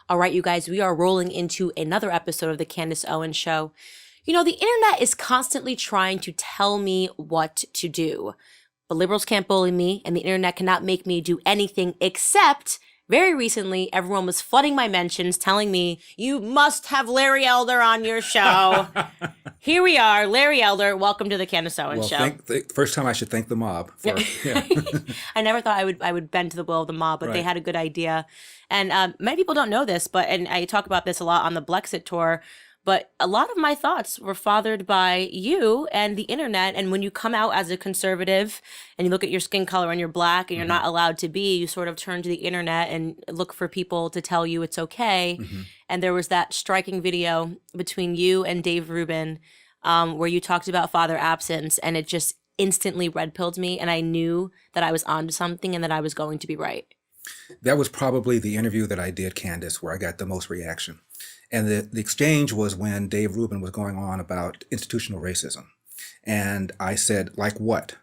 All right, you guys, we are rolling into another episode of the Candace Owens Show. You know, the internet is constantly trying to tell me what to do, but liberals can't bully me, and the internet cannot make me do anything except, very recently, everyone was flooding my mentions, telling me, you must have Larry Elder on your show. Here we are, Larry Elder. Welcome to the Candace Owens Show. First time I should thank the mob. I never thought I would bend to the will of the mob, but They had a good idea. And many people don't know this, and I talk about this a lot on the Blexit tour, but a lot of my thoughts were fathered by you and the internet. And when you come out as a conservative and you look at your skin color and you're black and you're not allowed to be, you sort of turn to the internet and look for people to tell you it's okay. And there was that striking video between you and Dave Rubin where you talked about father absence, and it just instantly red-pilled me. And I knew that I was onto something and that I was going to be right. That was probably the interview that I did, Candace, where I got the most reaction. And the exchange was when Dave Rubin was going on about institutional racism. And I said, like what?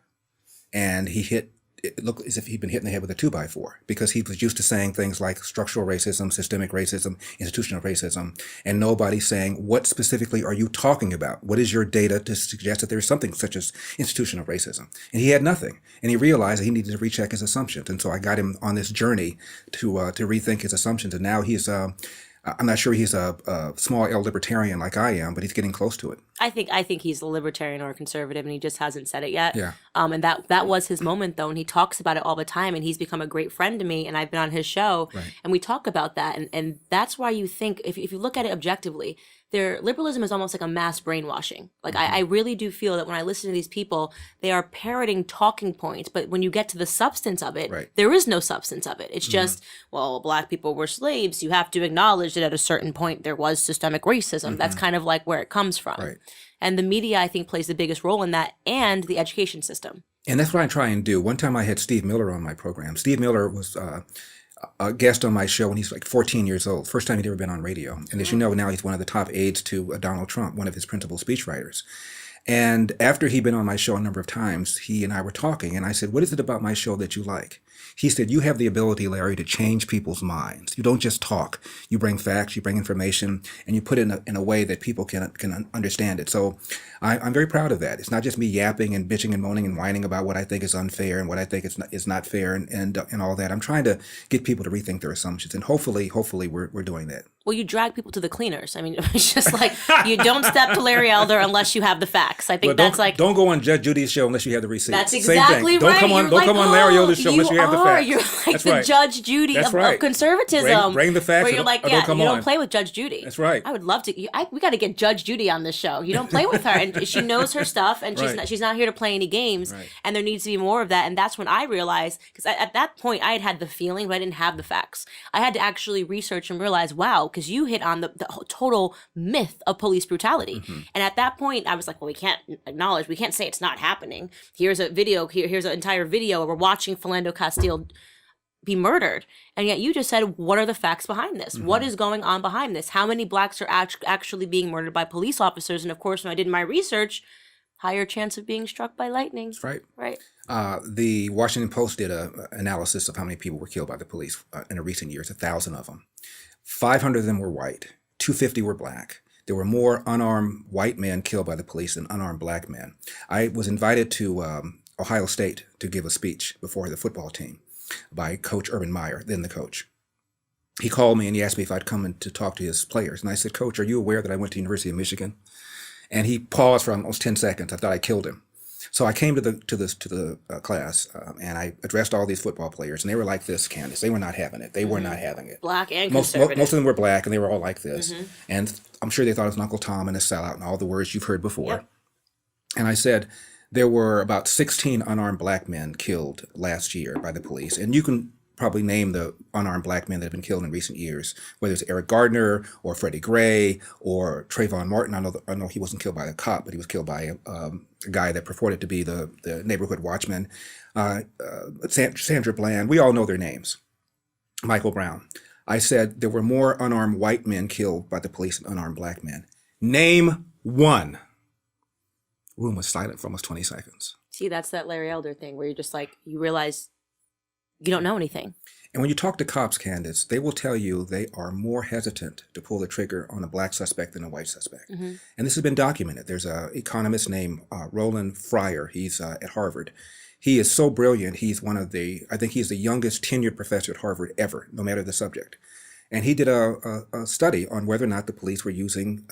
And it looked as if he'd been hit in the head with a 2x4, because he was used to saying things like structural racism, systemic racism, institutional racism, and nobody saying, what specifically are you talking about? What is your data to suggest that there's something such as institutional racism? And he had nothing. And he realized that he needed to recheck his assumptions. And so I got him on this journey to rethink his assumptions. And now he's I'm not sure he's a small L libertarian like I am, but he's getting close to it. I think he's a libertarian or a conservative, and he just hasn't said it yet. Yeah. And that was his moment, though, and he talks about it all the time, and he's become a great friend to me, and I've been on his show, and we talk about that, and that's why you think, if you look at it objectively, liberalism is almost like a mass brainwashing. Like, I really do feel that when I listen to these people, they are parroting talking points, but when you get to the substance of it, there is no substance of it. It's just, well, black people were slaves. You have to acknowledge that at a certain point there was systemic racism. That's kind of like where it comes from. Right. And the media, I think, plays the biggest role in that, and the education system. And that's what I try and do. One time I had Steve Miller on my program. Steve Miller was a guest on my show when he's like 14 years old. First time he'd ever been on radio. And as you know, now he's one of the top aides to Donald Trump, one of his principal speechwriters. And after he'd been on my show a number of times, he and I were talking, and I said, what is it about my show that you like? He said, you have the ability, Larry, to change people's minds. You don't just talk. You bring facts, you bring information, and you put it in a way that people can understand it. So I'm very proud of that. It's not just me yapping and bitching and moaning and whining about what I think is unfair and what I think is not fair and all that. I'm trying to get people to rethink their assumptions, and hopefully we're doing that. Well, you drag people to the cleaners. I mean, it's just like, you don't step to Larry Elder unless you have the facts. I think don't go on Judge Judy's show unless you have the receipts. That's exactly right. Don't come on Larry Elder's show unless you have the facts. You're like the Judge Judy of conservatism. Bring the facts. Where you're like, you don't play with Judge Judy. That's right. I would love to. We got to get Judge Judy on this show. You don't play with her, and she knows her stuff, and she's not here to play any games. Right. And there needs to be more of that. And that's when I realized, because at that point I had the feeling, but I didn't have the facts. I had to actually research and realize, wow, because you hit on the total myth of police brutality. And at that point, I was like, well, we can't say it's not happening. Here's a video, here's an entire video where we're watching Philando Castile be murdered. And yet you just said, what are the facts behind this? What is going on behind this? How many blacks are actually being murdered by police officers? And of course, when I did my research, higher chance of being struck by lightning. That's right. Right. The Washington Post did an analysis of how many people were killed by the police in the recent years, 1,000 of them. 500 of them were white. 250 were black. There were more unarmed white men killed by the police than unarmed black men. I was invited to Ohio State to give a speech before the football team by Coach Urban Meyer, then the coach. He called me and he asked me if I'd come in to talk to his players. And I said, Coach, are you aware that I went to the University of Michigan? And he paused for almost 10 seconds. I thought I killed him. So I came to the class and I addressed all these football players, and they were like this, Candace. They were not having it. They were not having it. Black and conservative. Most of them were black, and they were all like this. And I'm sure they thought it was Uncle Tom and a sellout and all the words you've heard before. Yep. And I said, there were about 16 unarmed black men killed last year by the police. And you can probably name the unarmed black men that have been killed in recent years, whether it's Eric Gardner or Freddie Gray or Trayvon Martin. I know he wasn't killed by a cop, but he was killed by a guy that purported to be the neighborhood watchman. Sandra Bland, we all know their names. Michael Brown. I said there were more unarmed white men killed by the police than unarmed black men. Name one. Room was silent for almost 20 seconds. See, that's that Larry Elder thing where you're just like, you realize you don't know anything. And when you talk to cops, Candace, they will tell you they are more hesitant to pull the trigger on a black suspect than a white suspect. And this has been documented. There's an economist named Roland Fryer. He's at Harvard. He is so brilliant. He's I think he's the youngest tenured professor at Harvard ever, no matter the subject. And he did a study on whether or not the police were using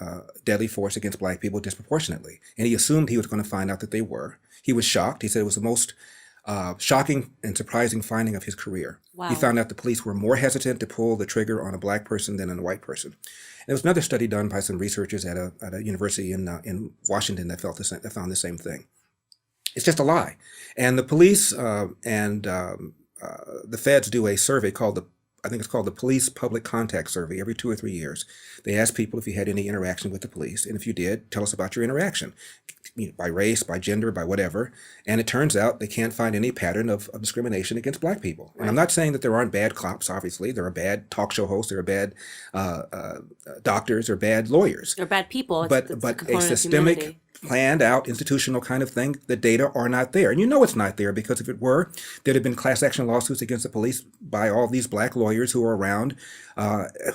deadly force against black people disproportionately. And he assumed he was going to find out that they were. He was shocked. He said it was the most shocking and surprising finding of his career. Wow. He found out the police were more hesitant to pull the trigger on a black person than on a white person. And there was another study done by some researchers at a university in Washington that found the same thing. It's just a lie. And the police and the feds do a survey I think it's called the Police Public Contact Survey every 2 or 3 years. They ask people if you had any interaction with the police. And if you did, tell us about your interaction, by race, by gender, by whatever. And it turns out they can't find any pattern of discrimination against black people. And I'm not saying that there aren't bad cops, obviously. There are bad talk show hosts. There are bad doctors or bad lawyers. They're bad people. But a systemic, planned out institutional kind of thing, the data are not there. And you know it's not there, because if it were, there'd have been class action lawsuits against the police by all these black lawyers who are around,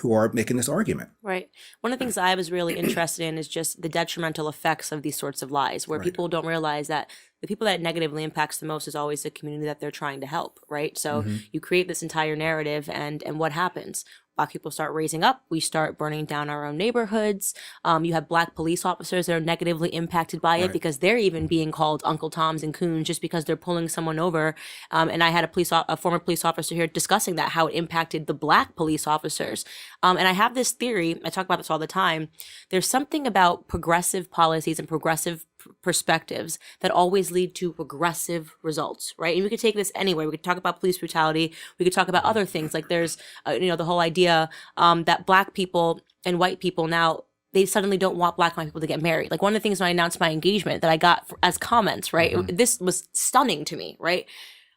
who are making this argument. Right. One of the things I was really interested in is just the detrimental effects of these sorts of lies, where people don't realize that the people that it negatively impacts the most is always the community that they're trying to help, right? So you create this entire narrative, and what happens? Black people start raising up. We start burning down our own neighborhoods. You have black police officers that are negatively impacted by it, because they're even being called Uncle Toms and coons just because they're pulling someone over. And I had a former police officer here discussing that, how it impacted the black police officers. And I have this theory, I talk about this all the time. There's something about progressive policies and progressive perspectives that always lead to progressive results, right? And we could take this anywhere. We could talk about police brutality. We could talk about other things, like there's, the whole idea that black people and white people now, they suddenly don't want black and white people to get married. Like one of the things when I announced my engagement that I got as comments, right? This was stunning to me, right?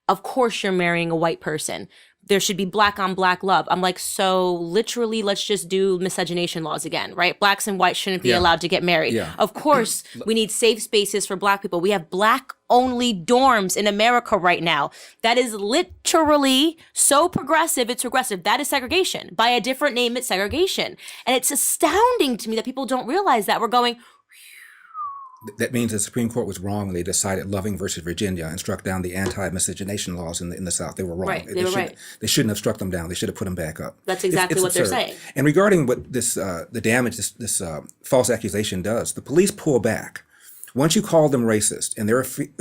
Of course you're marrying a white person. There should be black on black love. I'm like, so literally, let's just do miscegenation laws again, right? Blacks and whites shouldn't be allowed to get married. Of course, we need safe spaces for black people. We have black only dorms in America right now. That is literally so progressive. It's progressive. That is segregation. By a different name, it's segregation. And it's astounding to me that people don't realize that. We're going, that means the Supreme Court was wrong when they decided Loving versus Virginia and struck down the anti-miscegenation laws in the South. They were wrong. Right. They were right. They shouldn't have struck them down. They should have put them back up. That's exactly what they're saying. And regarding what the damage this false accusation does, the police pull back. Once you call them racist, and they're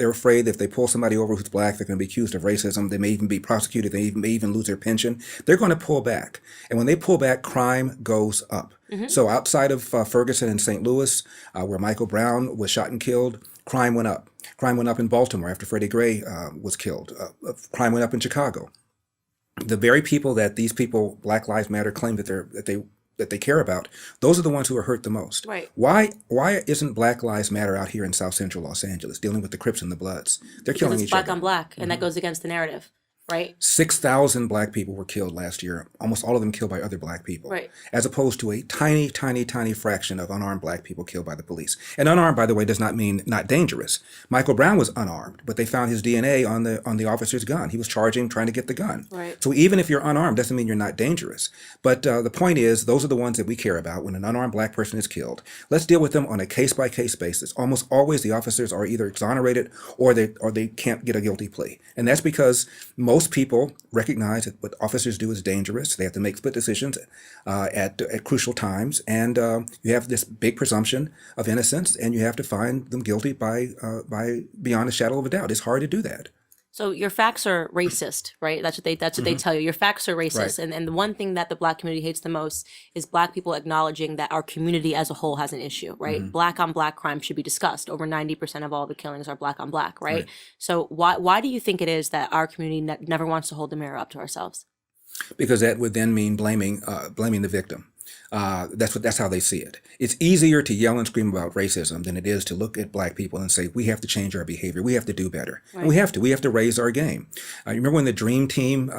afraid that if they pull somebody over who's black, they're going to be accused of racism. They may even be prosecuted. They may even lose their pension. They're going to pull back. And when they pull back, crime goes up. So outside of Ferguson and St. Louis, where Michael Brown was shot and killed, crime went up. Crime went up in Baltimore after Freddie Gray was killed. Crime went up in Chicago. The very people that these people, Black Lives Matter, claim that they care about, those are the ones who are hurt the most. Right. Why isn't Black Lives Matter out here in South Central Los Angeles dealing with the Crips and the Bloods? They're killing each other. Black on black, and that goes against the narrative, right? 6,000 black people were killed last year, almost all of them killed by other black people, right? As opposed to a tiny, tiny, tiny fraction of unarmed black people killed by the police. And unarmed, by the way, does not mean not dangerous. Michael Brown was unarmed, but they found his DNA on the officer's gun. He was trying to get the gun. Right. So even if you're unarmed, doesn't mean you're not dangerous. But the point is, those are the ones that we care about when an unarmed black person is killed. Let's deal with them on a case-by-case basis. Almost always the officers are either exonerated or they can't get a guilty plea. And that's because most people recognize that what officers do is dangerous. They have to make split decisions at crucial times, and you have this big presumption of innocence, and you have to find them guilty by beyond a shadow of a doubt. It's hard to do that. So your facts are racist, right? That's what they tell you. Your facts are racist. Right. And the one thing that the black community hates the most is black people acknowledging that our community as a whole has an issue, right? Black on black crime should be discussed. Over 90% of all the killings are black on black, right? So why do you think it is that our community never wants to hold the mirror up to ourselves? Because that would then mean blaming the victim. That's how they see it. It's easier to yell and scream about racism than it is to look at black people and say, we have to change our behavior. We have to do better. Right. And we have to raise our game. You remember when the Dream Team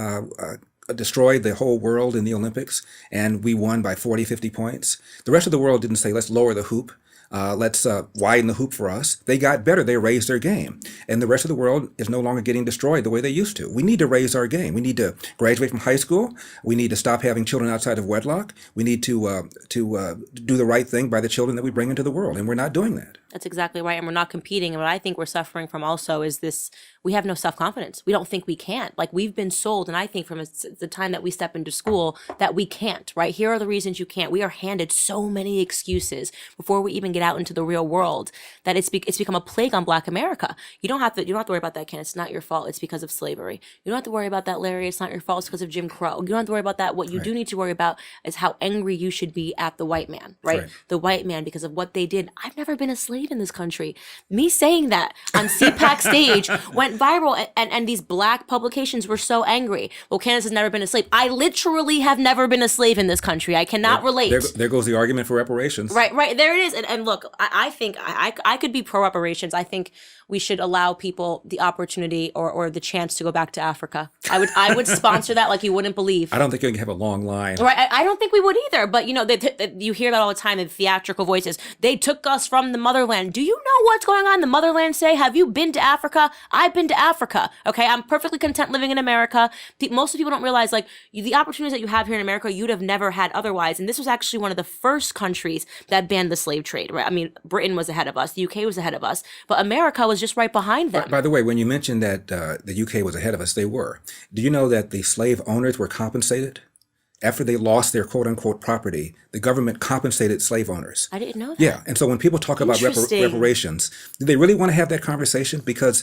destroyed the whole world in the Olympics and we won by 40, 50 points? The rest of the world didn't say, let's lower the hoop. Let's widen the hoop for us. They got better. They raised their game. And the rest of the world is no longer getting destroyed the way they used to. We need to raise our game. We need to graduate from high school. We need to stop having children outside of wedlock. We need to do the right thing by the children that we bring into the world. And we're not doing that. That's exactly right. And we're not competing. And what I think we're suffering from also is this, we have no self-confidence. We don't think we can't. Like, we've been sold, and I think from the time that we step into school, that we can't, right? Here are the reasons you can't. We are handed so many excuses before we even get out into the real world that it's become a plague on Black America. You don't have to worry about that, Candace. It's not your fault. It's because of slavery. You don't have to worry about that, Larry. It's not your fault. It's because of Jim Crow. You don't have to worry about that. What you do need to worry about is how angry you should be at the white man, right? The white man, because of what they did. I've never been a slave in this country. Me saying that on CPAC stage went viral, and these Black publications were so angry. Well, Candace has never been a slave. I literally have never been a slave in this country. I cannot relate. There goes the argument for reparations. Right. There it is. And look, I think I could be pro reparations. I think we should allow people the opportunity or the chance to go back to Africa. I would sponsor that like you wouldn't believe. I don't think you can have a long line. Right. I don't think we would either. But, you know, you hear that all the time in theatrical voices. They took us from the motherland. Do you know what's going on in the motherland say? Have you been to Africa? I've been to Africa. Okay. I'm perfectly content living in America. Most of people don't realize, like, the opportunities that you have here in America, you'd have never had otherwise. And this was actually one of the first countries that banned the slave trade, right? I mean, Britain was ahead of us. The UK was ahead of us. But America was just right behind them. By the way, when you mentioned that the UK was ahead of us, they were. Do you know that the slave owners were compensated? After they lost their quote-unquote property, the government compensated slave owners. I didn't know that. Yeah, and so when people talk about reparations, do they really want to have that conversation? Because,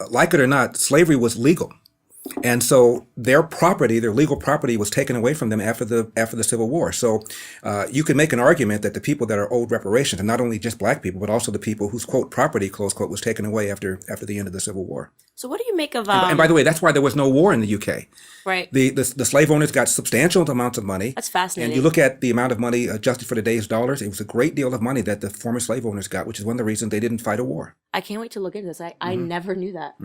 like it or not, slavery was legal. And so their property, their legal property, was taken away from them after the Civil War. So you can make an argument that the people that are owed reparations, and not only just Black people, but also the people whose quote property, close quote, was taken away after the end of the Civil War. So what do you make of? And by the way, that's why there was no war in the UK. Right. The slave owners got substantial amounts of money. That's fascinating. And you look at the amount of money adjusted for today's dollars, it was a great deal of money that the former slave owners got, which is one of the reasons they didn't fight a war. I can't wait to look into this. I never knew that.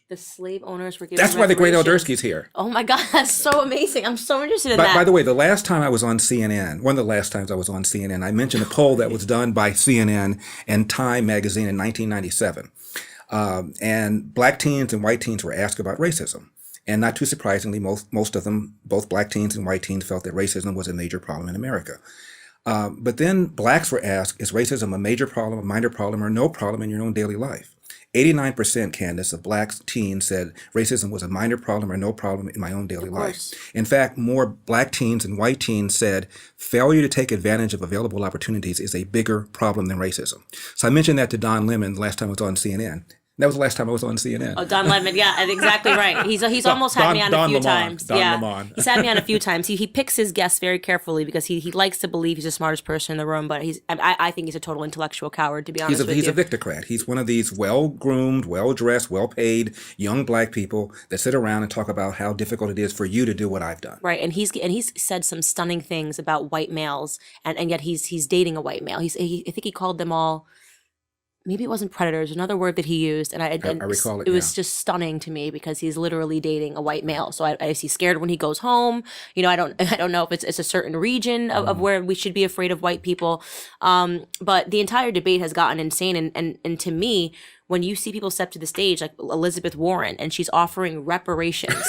The slave owners were given That's why the great Eldersky's here. Oh my God, that's so amazing. I'm so interested in that. By the way, the last time I was on CNN, one of the last times I was on CNN, I mentioned a poll that was done by CNN and Time magazine in 1997. And Black teens and white teens were asked about racism. And not too surprisingly, most of them, both Black teens and white teens, felt that racism was a major problem in America. But then Blacks were asked, is racism a major problem, a minor problem, or no problem in your own daily life? 89%, Candace, of Black teens said racism was a minor problem or no problem in my own daily life. In fact, more Black teens and white teens said failure to take advantage of available opportunities is a bigger problem than racism. So I mentioned that to Don Lemon the last time I was on CNN. That was the last time I was on CNN. Oh, Don Lemon, yeah, exactly right. He's almost had me on a few times. He's had me on a few times. He picks his guests very carefully because he likes to believe he's the smartest person in the room, but I think he's a total intellectual coward, to be honest with you. He's a victocrat. He's one of these well-groomed, well-dressed, well-paid young Black people that sit around and talk about how difficult it is for you to do what I've done. Right, and he's said some stunning things about white males, and yet he's dating a white male. I think he called them all. Maybe it wasn't predators, another word that he used. And I recall it. It was just stunning to me because he's literally dating a white male. So is he scared when he goes home? You know, I don't know if it's a certain region of where we should be afraid of white people. But the entire debate has gotten insane. And to me, when you see people step to the stage, like Elizabeth Warren, and she's offering reparations.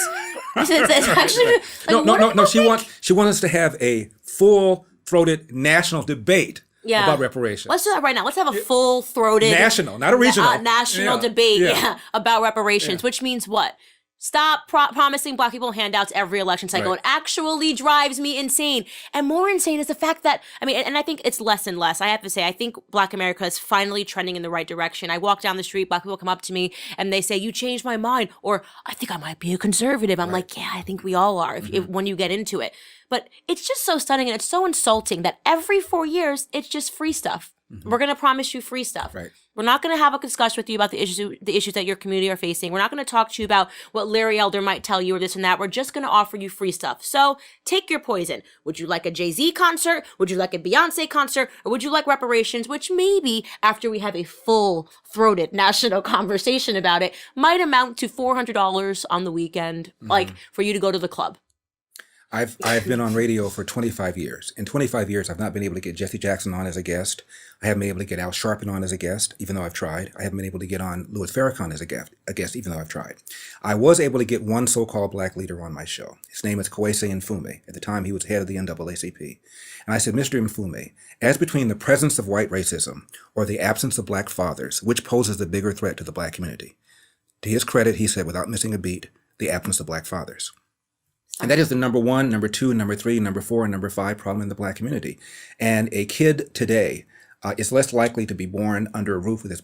it's actually like, no. She wants us to have a full-throated national debate. About reparations. Let's do that right now. Let's have a full-throated national, not a regional, national debate about reparations. Which means what? Stop promising Black people handouts every election cycle. It actually drives me insane. And more insane is the fact that, and I think it's less and less. I have to say, I think Black America is finally trending in the right direction. I walk down the street, Black people come up to me and they say, you changed my mind. Or I think I might be a conservative. I'm like, yeah, I think we all are if when you get into it. But it's just so stunning and it's so insulting that every 4 years, it's just free stuff. We're going to promise you free stuff. Right. We're not going to have a discussion with you about the issues that your community are facing. We're not going to talk to you about what Larry Elder might tell you or this and that. We're just going to offer you free stuff. So take your poison. Would you like a Jay-Z concert? Would you like a Beyonce concert? Or would you like reparations, which maybe after we have a full-throated national conversation about it, might amount to $400 on the weekend, like for you to go to the club? I've been on radio for 25 years. In 25 years, I've not been able to get Jesse Jackson on as a guest. I haven't been able to get Al Sharpton on as a guest, even though I've tried. I haven't been able to get on Louis Farrakhan as a guest, even though I've tried. I was able to get one so-called black leader on my show. His name is Kwesi Mfume. At the time, he was head of the NAACP. And I said, Mr. Mfume, as between the presence of white racism or the absence of black fathers, which poses the bigger threat to the black community? To his credit, he said, without missing a beat, the absence of black fathers. And that is the number one, number two, number three, number four, and number five problem in the black community. And a kid today is less likely to be born under a roof with his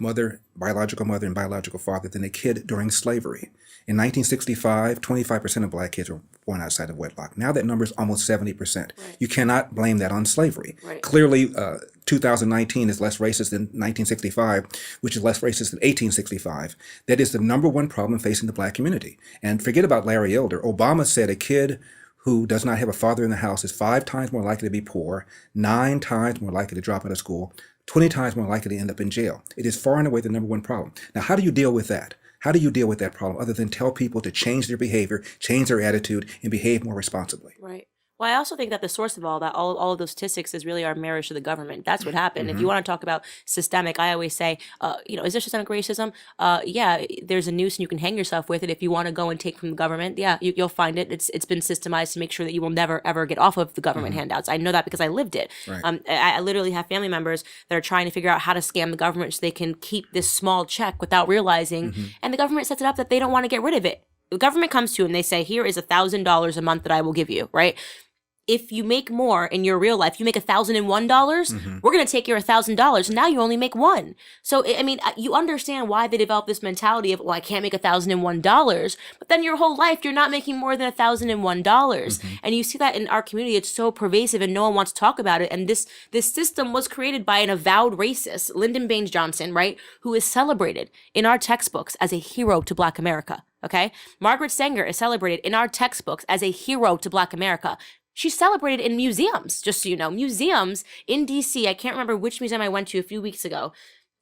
biological mother and biological father than a kid during slavery. In 1965, 25% of black kids were born outside of wedlock. Now that number is almost 70%. Right. You cannot blame that on slavery. Right. Clearly, 2019 is less racist than 1965, which is less racist than 1865. That is the number one problem facing the black community. And forget about Larry Elder. Obama said a kid who does not have a father in the house is 5 times more likely to be poor, 9 times more likely to drop out of school, 20 times more likely to end up in jail. It is far and away the number one problem. Now, how do you deal with that? How do you deal with that problem other than tell people to change their behavior, change their attitude, and behave more responsibly? Right. Well, I also think that the source of all that, all of those statistics is really our marriage to the government. That's what happened. If you want to talk about systemic, I always say, is there systemic racism? Yeah, there's a noose and you can hang yourself with it if you want to go and take from the government. Yeah, you'll find it. It's been systemized to make sure that you will never, ever get off of the government handouts. I know that because I lived it. Right. I literally have family members that are trying to figure out how to scam the government so they can keep this small check without realizing. And the government sets it up that they don't want to get rid of it. The government comes to you and they say, here is $1,000 a month that I will give you, right? If you make more in your real life, you make $1,001, we're going to take your $1,000. Now you only make one. So, I mean, you understand why they develop this mentality of, well, I can't make $1,001, but then your whole life, you're not making more than $1,001. And you see that in our community, it's so pervasive and no one wants to talk about it. And this system was created by an avowed racist, Lyndon Baines Johnson, right? Who is celebrated in our textbooks as a hero to Black America. Okay. Margaret Sanger is celebrated in our textbooks as a hero to Black America. She's celebrated in museums, just so you know. Museums in D.C., I can't remember which museum I went to a few weeks ago,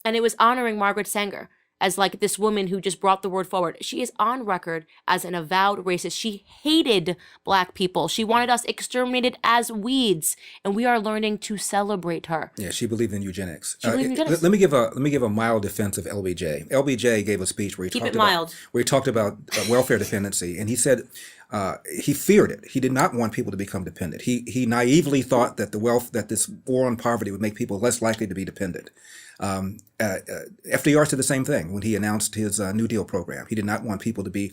and it was honoring Margaret Sanger as like this woman who just brought the word forward. She is on record as an avowed racist. She hated Black people. She wanted us exterminated as weeds, and we are learning to celebrate her. Yeah, she believed in eugenics. She believed in eugenics. Let me give a mild defense of LBJ. LBJ gave a speech where he talked about welfare dependency, and he said he feared it. He did not want people to become dependent. He naively thought that this war on poverty would make people less likely to be dependent. FDR said the same thing when he announced his New Deal program. He did not want people to be.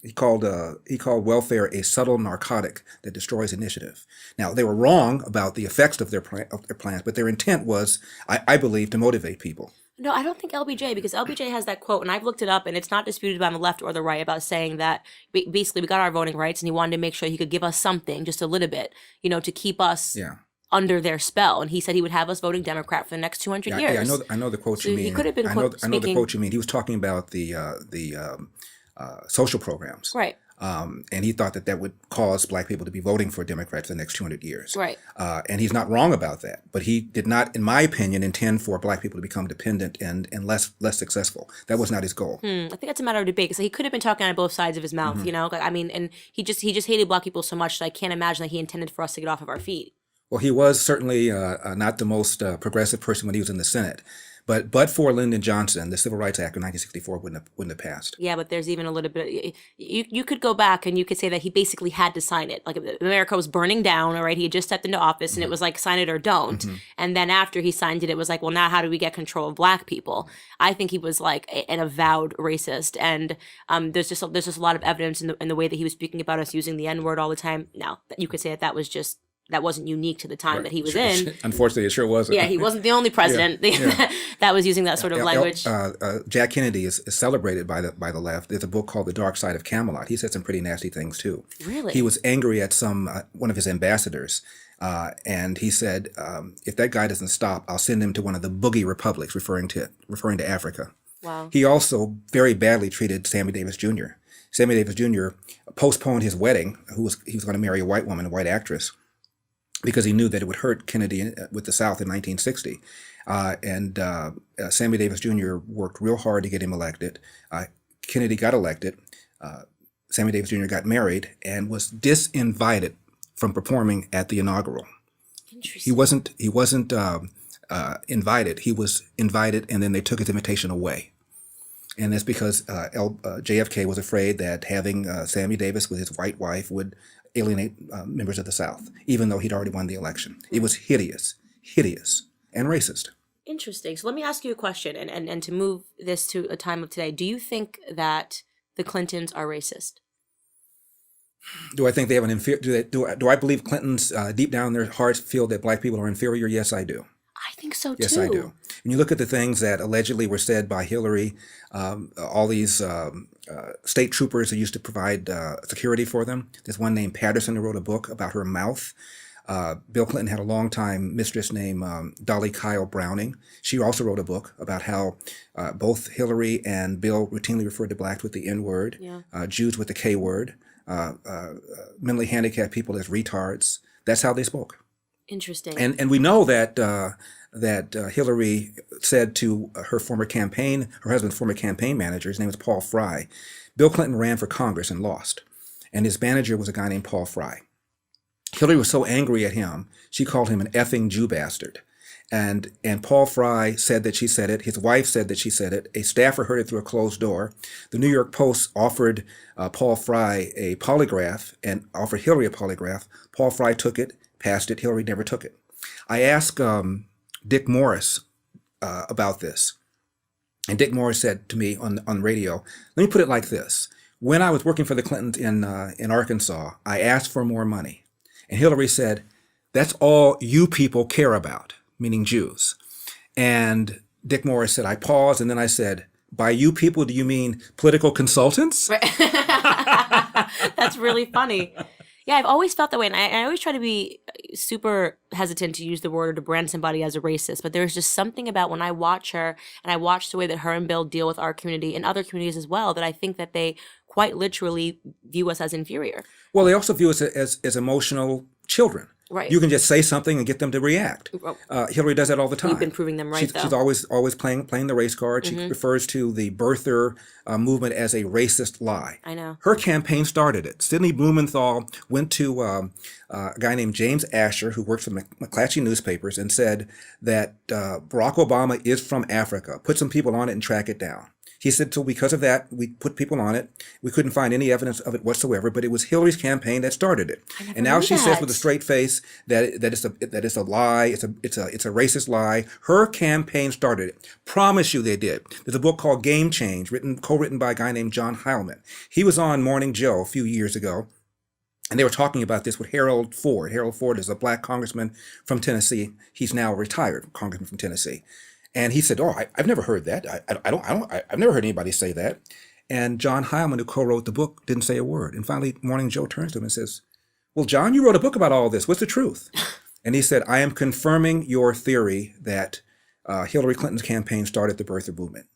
He called welfare a subtle narcotic that destroys initiative. Now they were wrong about the effects of their plans, but their intent was, I believe, to motivate people. No, I don't think LBJ, because LBJ has that quote, and I've looked it up, and it's not disputed by the left or the right, about saying that basically we got our voting rights, and he wanted to make sure he could give us something, just a little bit, to keep us under their spell. And he said he would have us voting Democrat for the next 200 years. Yeah, I know the quote you mean. He could have been I know the quote you mean. He was talking about the social programs. Right. And he thought that would cause Black people to be voting for Democrats for the next 200 years. Right. And he's not wrong about that. But he did not, in my opinion, intend for Black people to become dependent and less successful. That was not his goal. I think that's a matter of debate, because he could have been talking out of both sides of his mouth, I mean, and he just hated Black people so much that I can't imagine that he intended for us to get off of our feet. Well, he was certainly not the most progressive person when he was in the Senate. But for Lyndon Johnson, the Civil Rights Act of 1964 wouldn't have passed. Yeah, but there's even a little bit. You could go back and you could say that he basically had to sign it. Like, America was burning down, all right? He had just stepped into office, and it was like, sign it or don't. And then after he signed it, it was like, well, now how do we get control of Black people? I think he was like an avowed racist, and there's just a lot of evidence in the way that he was speaking about us using the N-word all the time. Now, you could say that wasn't unique to the time that he was in. Unfortunately, it sure wasn't. Yeah, he wasn't the only president that was using that sort of language. Jack Kennedy is celebrated by the left. There's a book called The Dark Side of Camelot. He said some pretty nasty things too. Really? He was angry at one of his ambassadors, and he said, "If that guy doesn't stop, I'll send him to one of the boogie republics," referring to Africa. Wow. He also very badly treated Sammy Davis Jr. Sammy Davis Jr. postponed his wedding. He was going to marry a white woman, a white actress, because he knew that it would hurt Kennedy with the South in 1960. And Sammy Davis Jr. worked real hard to get him elected. Kennedy got elected. Sammy Davis Jr. got married and was disinvited from performing at the inaugural. Interesting. He wasn't invited. He was invited, and then they took his invitation away. And that's because JFK was afraid that having Sammy Davis with his white wife would alienate members of the South, even though he'd already won the election. It was hideous, and racist. Interesting. So let me ask you a question, and to move this to a time of today. Do you think that the Clintons are racist? Do I think they have an inferior? Do I believe Clintons deep down in their hearts feel that black people are inferior? Yes, I do. I think so too. Yes, I do. When you look at the things that allegedly were said by Hillary, all these state troopers who used to provide security for them. There's one named Patterson who wrote a book about her mouth. Bill Clinton had a longtime mistress named Dolly Kyle Browning. She also wrote a book about how both Hillary and Bill routinely referred to blacks with the N-word, Jews with the K-word, mentally handicapped people as retards. That's how they spoke. Interesting. And we know that Hillary said to her husband's former campaign manager, his name was Paul Fry. Bill Clinton ran for Congress and lost, and his manager was a guy named Paul Fry. Hillary was so angry at him, she called him an effing Jew bastard. And Paul Fry said that she said it. His wife said that she said it. A staffer heard it through a closed door. The New York Post offered Paul Fry a polygraph and offered Hillary a polygraph. Paul Fry took it, passed it. Hillary never took it. I asked Dick Morris about this. And Dick Morris said to me on radio, let me put it like this. When I was working for the Clintons in Arkansas, I asked for more money. And Hillary said, that's all you people care about, meaning Jews. And Dick Morris said, I paused, and then I said, by you people, do you mean political consultants? Right. That's really funny. Yeah, I've always felt that way, and I always try to be super hesitant to use the word or to brand somebody as a racist, but there's just something about when I watch her, and I watch the way that her and Bill deal with our community and other communities as well, that I think that they quite literally view us as inferior. Well, they also view us as emotional children. Right. You can just say something and get them to react. Hillary does that all the time. We've been proving them right, though. She's always playing the race card. She refers to the birther movement as a racist lie. I know. Her campaign started it. Sidney Blumenthal went to a guy named James Asher, who works for McClatchy newspapers, and said that Barack Obama is from Africa. Put some people on it and track it down. He said, so because of that, we put people on it. We couldn't find any evidence of it whatsoever, but it was Hillary's campaign that started it. And now she says with a straight face that it's a lie. It's a racist lie. Her campaign started it. Promise you they did. There's a book called Game Change, co-written by a guy named John Heilman. He was on Morning Joe a few years ago, and they were talking about this with Harold Ford. Harold Ford is a black congressman from Tennessee. He's now a retired congressman from Tennessee. And he said, I've never heard that. I've never heard anybody say that. And John Heilman, who co-wrote the book, didn't say a word. And finally, Morning Joe turns to him and says, well, John, you wrote a book about all this. What's the truth? And he said, I am confirming your theory that Hillary Clinton's campaign started the birther movement.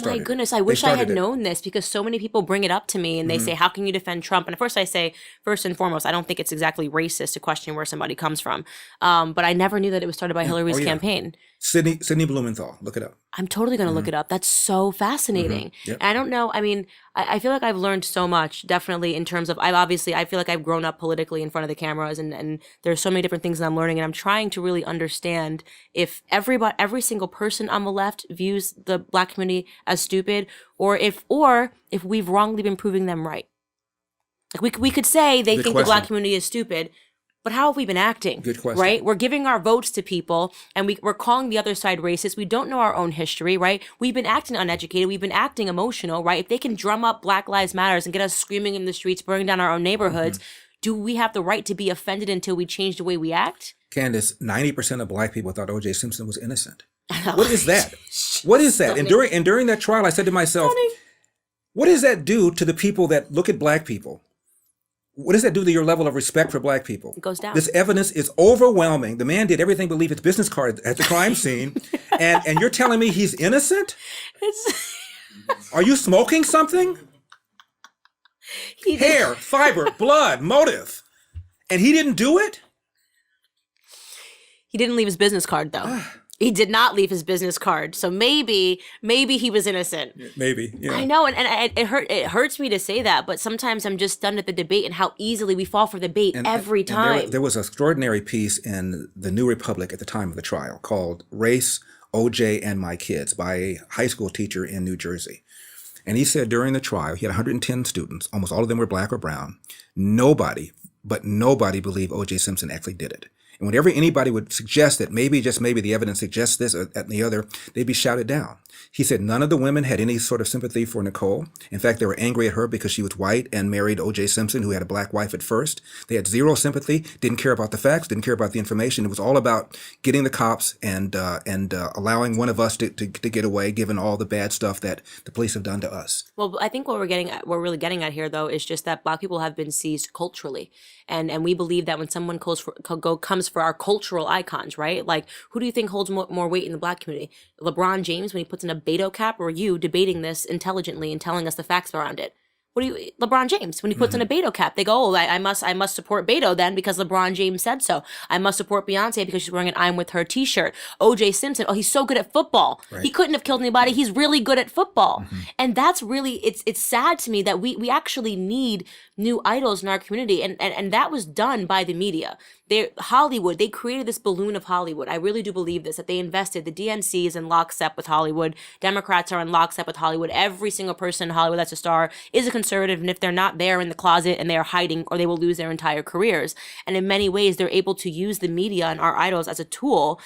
My goodness, I wish I had known this, because so many people bring it up to me and they say, how can you defend Trump? And of course I say, first and foremost, I don't think it's exactly racist to question where somebody comes from. But I never knew that it was started by Hillary's campaign. Sidney Blumenthal, look it up. I'm totally going to look it up. That's so fascinating. Yep. And I don't know. I mean, I feel like I've learned so much, definitely, in terms of, I feel like I've grown up politically in front of the cameras, and there's so many different things that I'm learning, and I'm trying to really understand if every single person on the left views the black community as stupid, or if we've wrongly been proving them right. Like we could say they think the black community is stupid, but how have we been acting? Good question. Right? We're giving our votes to people, and we're calling the other side racist. We don't know our own history, right? We've been acting uneducated. We've been acting emotional, right? If they can drum up Black Lives Matters and get us screaming in the streets, burning down our own neighborhoods, do we have the right to be offended until we change the way we act? Candace, 90% of black people thought O.J. Simpson was innocent. What is that? What is that? And during that trial, I said to myself, what does that do to the people that look at black people? What does that do to your level of respect for black people? It goes down. This evidence is overwhelming. The man did everything but leave his business card at the crime scene. and you're telling me he's innocent? Are you smoking something? Hair, fiber, blood, motive. And he didn't do it? He didn't leave his business card, though. He did not leave his business card, so maybe he was innocent. Maybe, yeah. I know, and it hurts me to say that, but sometimes I'm just stunned at the debate and how easily we fall for the bait every time. There was an extraordinary piece in the New Republic at the time of the trial called "Race, OJ, and My Kids" by a high school teacher in New Jersey. And he said during the trial, he had 110 students, almost all of them were black or brown. Nobody believed O.J. Simpson actually did it. And whenever anybody would suggest that maybe, just maybe, the evidence suggests this or that and the other, they'd be shouted down. He said none of the women had any sort of sympathy for Nicole. In fact, they were angry at her because she was white and married O.J. Simpson, who had a black wife at first. They had zero sympathy, didn't care about the facts, didn't care about the information. It was all about getting the cops and allowing one of us to get away, given all the bad stuff that the police have done to us. Well, I think what we're really getting at here, though, is just that black people have been seized culturally. And we believe that when someone comes for our cultural icons, right? Like, who do you think holds more weight in the black community? LeBron James, when he puts in a Beto cap, or you debating this intelligently and telling us the facts around it? LeBron James, when he puts in a Beto cap, they go, oh, I must support Beto then because LeBron James said so. I must support Beyonce because she's wearing an I'm with her t-shirt. O.J. Simpson, oh, he's so good at football. Right. He couldn't have killed anybody. He's really good at football. And that's really, it's sad to me that we actually need new idols in our community. And that was done by the media. Hollywood, they created this balloon of Hollywood. I really do believe this, that they invested. The DNC is in lockstep with Hollywood. Democrats are in lockstep with Hollywood. Every single person in Hollywood that's a star is a conservative. And if they're not there in the closet and they are hiding, or they will lose their entire careers. And in many ways, they're able to use the media and our idols as a tool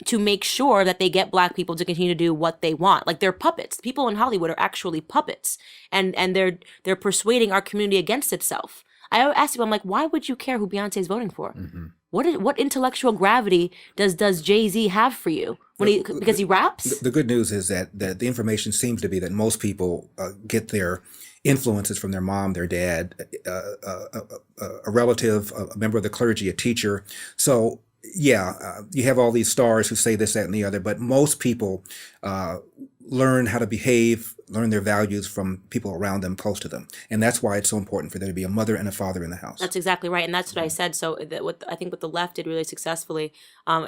to make sure that they get black people to continue to do what they want. Like, they're puppets. People in Hollywood are actually puppets. And they're persuading our community against itself. I asked people, I'm like, why would you care who Beyonce is voting for? What intellectual gravity does Jay-Z have for you? Because he raps? The good news is that the information seems to be that most people get their influences from their mom, their dad, a relative, a member of the clergy, a teacher. So, yeah, you have all these stars who say this, that, and the other, but most people learn how to behave, learn their values from people around them, close to them. And that's why it's so important for there to be a mother and a father in the house. That's exactly right. And that's what I said. So what I think what the left did really successfully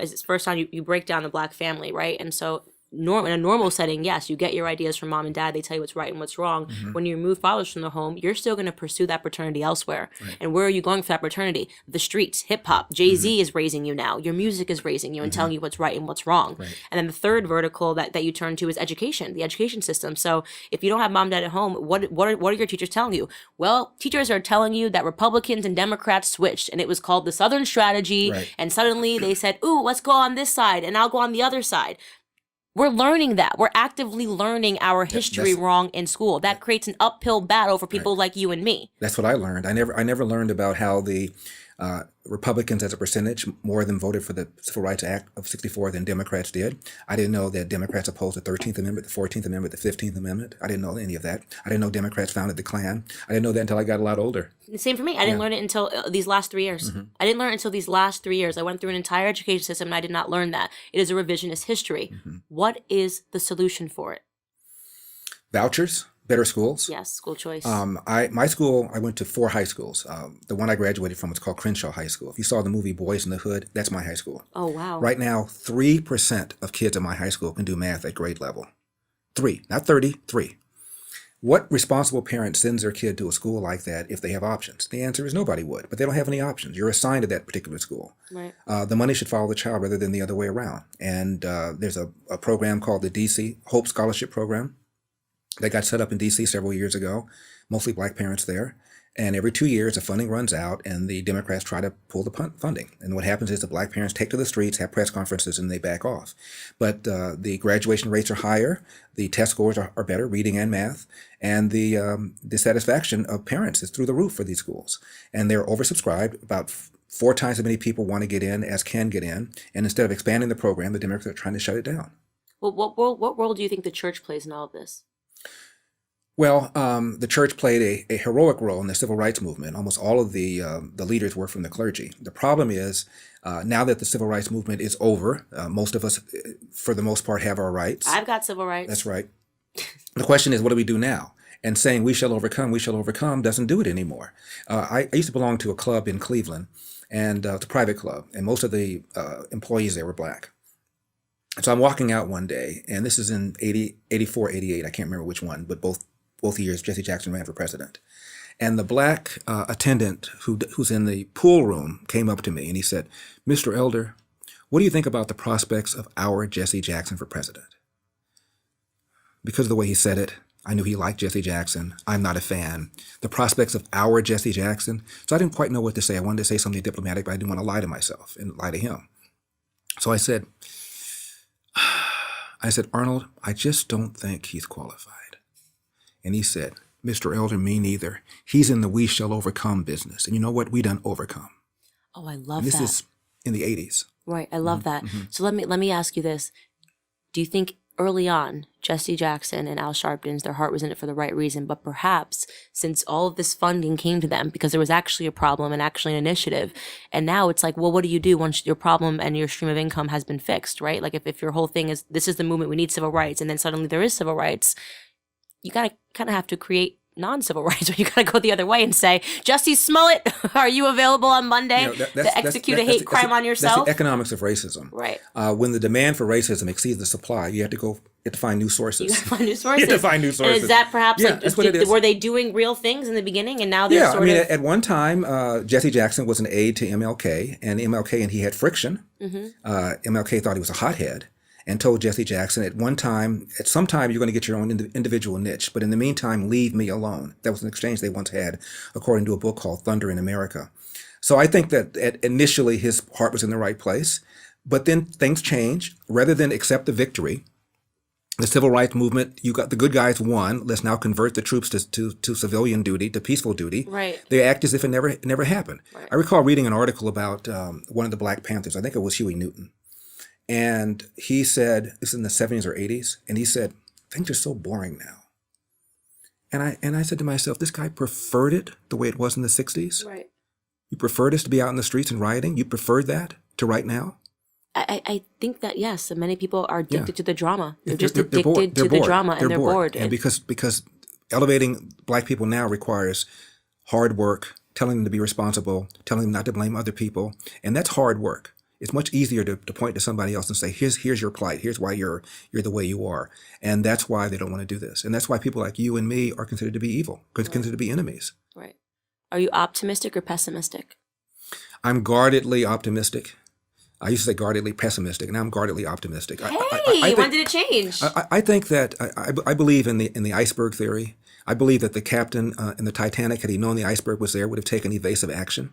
is it's first time you break down the black family, right? And so in a normal setting, yes, you get your ideas from mom and dad. They tell you what's right and what's wrong. When you remove fathers from the home, you're still going to pursue that paternity elsewhere. Right. And where are you going for that paternity? The streets, hip hop. Jay-Z is raising you now. Your music is raising you and telling you what's right and what's wrong. Right. And then the third vertical that you turn to is education, the education system. So if you don't have mom and dad at home, what are your teachers telling you? Well, teachers are telling you that Republicans and Democrats switched, and it was called the Southern strategy. Right. And suddenly they said, ooh, let's go on this side and I'll go on the other side. We're learning that. We're actively learning our history wrong in school. That creates an uphill battle for people like you and me. That's what I learned. I never learned about how the Republicans as a percentage more than voted for the Civil Rights Act of 64 than Democrats did. I didn't know that Democrats opposed the 13th Amendment, the 14th Amendment, the 15th Amendment. I didn't know any of that. I didn't know Democrats founded the Klan. I didn't know that until I got a lot older. Same for me. I didn't learn it until these last 3 years. I didn't learn it until these last 3 years. I went through an entire education system and I did not learn that. It is a revisionist history. What is the solution for it? Vouchers. Better schools. Yes, school choice. My school, I went to 4 high schools. The one I graduated from was called Crenshaw High School. If you saw the movie Boys in the Hood, that's my high school. Oh, wow. Right now, 3% of kids in my high school can do math at grade level. 3, not 30, 3. What responsible parent sends their kid to a school like that if they have options? The answer is nobody would, but they don't have any options. You're assigned to that particular school. Right. The money should follow the child rather than the other way around. And there's a program called the DC Hope Scholarship Program that got set up in D.C. several years ago, mostly black parents there. And every 2 years, the funding runs out, and the Democrats try to pull the funding. And what happens is the black parents take to the streets, have press conferences, and they back off. But the graduation rates are higher, the test scores are better, reading and math, and the satisfaction of parents is through the roof for these schools. And they're oversubscribed. About 4 times as many people want to get in as can get in. And instead of expanding the program, the Democrats are trying to shut it down. Well, what role do you think the church plays in all of this? Well, the church played a heroic role in the civil rights movement. Almost all of the leaders were from the clergy. The problem is, now that the civil rights movement is over, most of us, for the most part, have our rights. I've got civil rights. That's right. The question is, what do we do now? And saying we shall overcome doesn't do it anymore. I used to belong to a club in Cleveland, and it's a private club, and most of the employees there were black. So I'm walking out one day, and this is in 84, 88. I can't remember which one, but both years Jesse Jackson ran for president. And the black attendant who's in the pool room came up to me, and he said, "Mr. Elder, what do you think about the prospects of our Jesse Jackson for president?" Because of the way he said it, I knew he liked Jesse Jackson. I'm not a fan. The prospects of our Jesse Jackson. So I didn't quite know what to say. I wanted to say something diplomatic, but I didn't want to lie to myself and lie to him. So I said, "Arnold, I just don't think he's qualified." And he said, "Mr. Elder, me neither. He's in the we shall overcome business. And you know what? We done overcome." Oh, I love and this that. is in the 80s. Right. I love that. So let me ask you this. Do you think early on, Jesse Jackson and Al Sharpton's, their heart was in it for the right reason, but perhaps since all of this funding came to them because there was actually a problem and actually an initiative, and now it's like, well, what do you do once your problem and your stream of income has been fixed, right? Like if your whole thing is, this is the movement, we need civil rights, and then suddenly there is civil rights, you gotta kind of have to create non-civil rights, or you gotta go the other way and say, Jussie Smollett, are you available on Monday to execute a hate crime on yourself? That's the economics of racism. Right. When the demand for racism exceeds the supply, you have to find new sources. You have to find new sources. You have to find new sources. And is that perhaps that's what it is. Were they doing real things in the beginning and now they're sort of... at one time, Jesse Jackson was an aide to MLK, and he had friction. MLK thought he was a hothead, and told Jesse Jackson at some time, you're going to get your own individual niche, but in the meantime, leave me alone. That was an exchange they once had, according to a book called Thunder in America. So I think that initially his heart was in the right place, but then things changed. Rather than accept the victory, the civil rights movement, you got the good guys won. Let's now convert the troops to civilian duty, to peaceful duty. Right. They act as if it never happened. Right. I recall reading an article about one of the Black Panthers. I think it was Huey Newton. And he said, this is in the 70s or 80s, and he said, things are so boring now. And I said to myself, this guy preferred it the way it was in the 60s? Right. You preferred us to be out in the streets and rioting? You preferred that to right now? I think that, yes, many people are addicted to the drama. They're just they're addicted bored. to the drama, and they're bored. And because elevating Black people now requires hard work, telling them to be responsible, telling them not to blame other people, and that's hard work. It's much easier to point to somebody else and say, here's your plight. Here's why you're the way you are. And that's why they don't want to do this. And that's why people like you and me are considered to be evil, considered to be enemies. Right. Are you optimistic or pessimistic? I'm guardedly optimistic. I used to say guardedly pessimistic, and now I'm guardedly optimistic. Hey, when did it change? I think that I believe in the iceberg theory. I believe that the captain in the Titanic, had he known the iceberg was there, would have taken evasive action.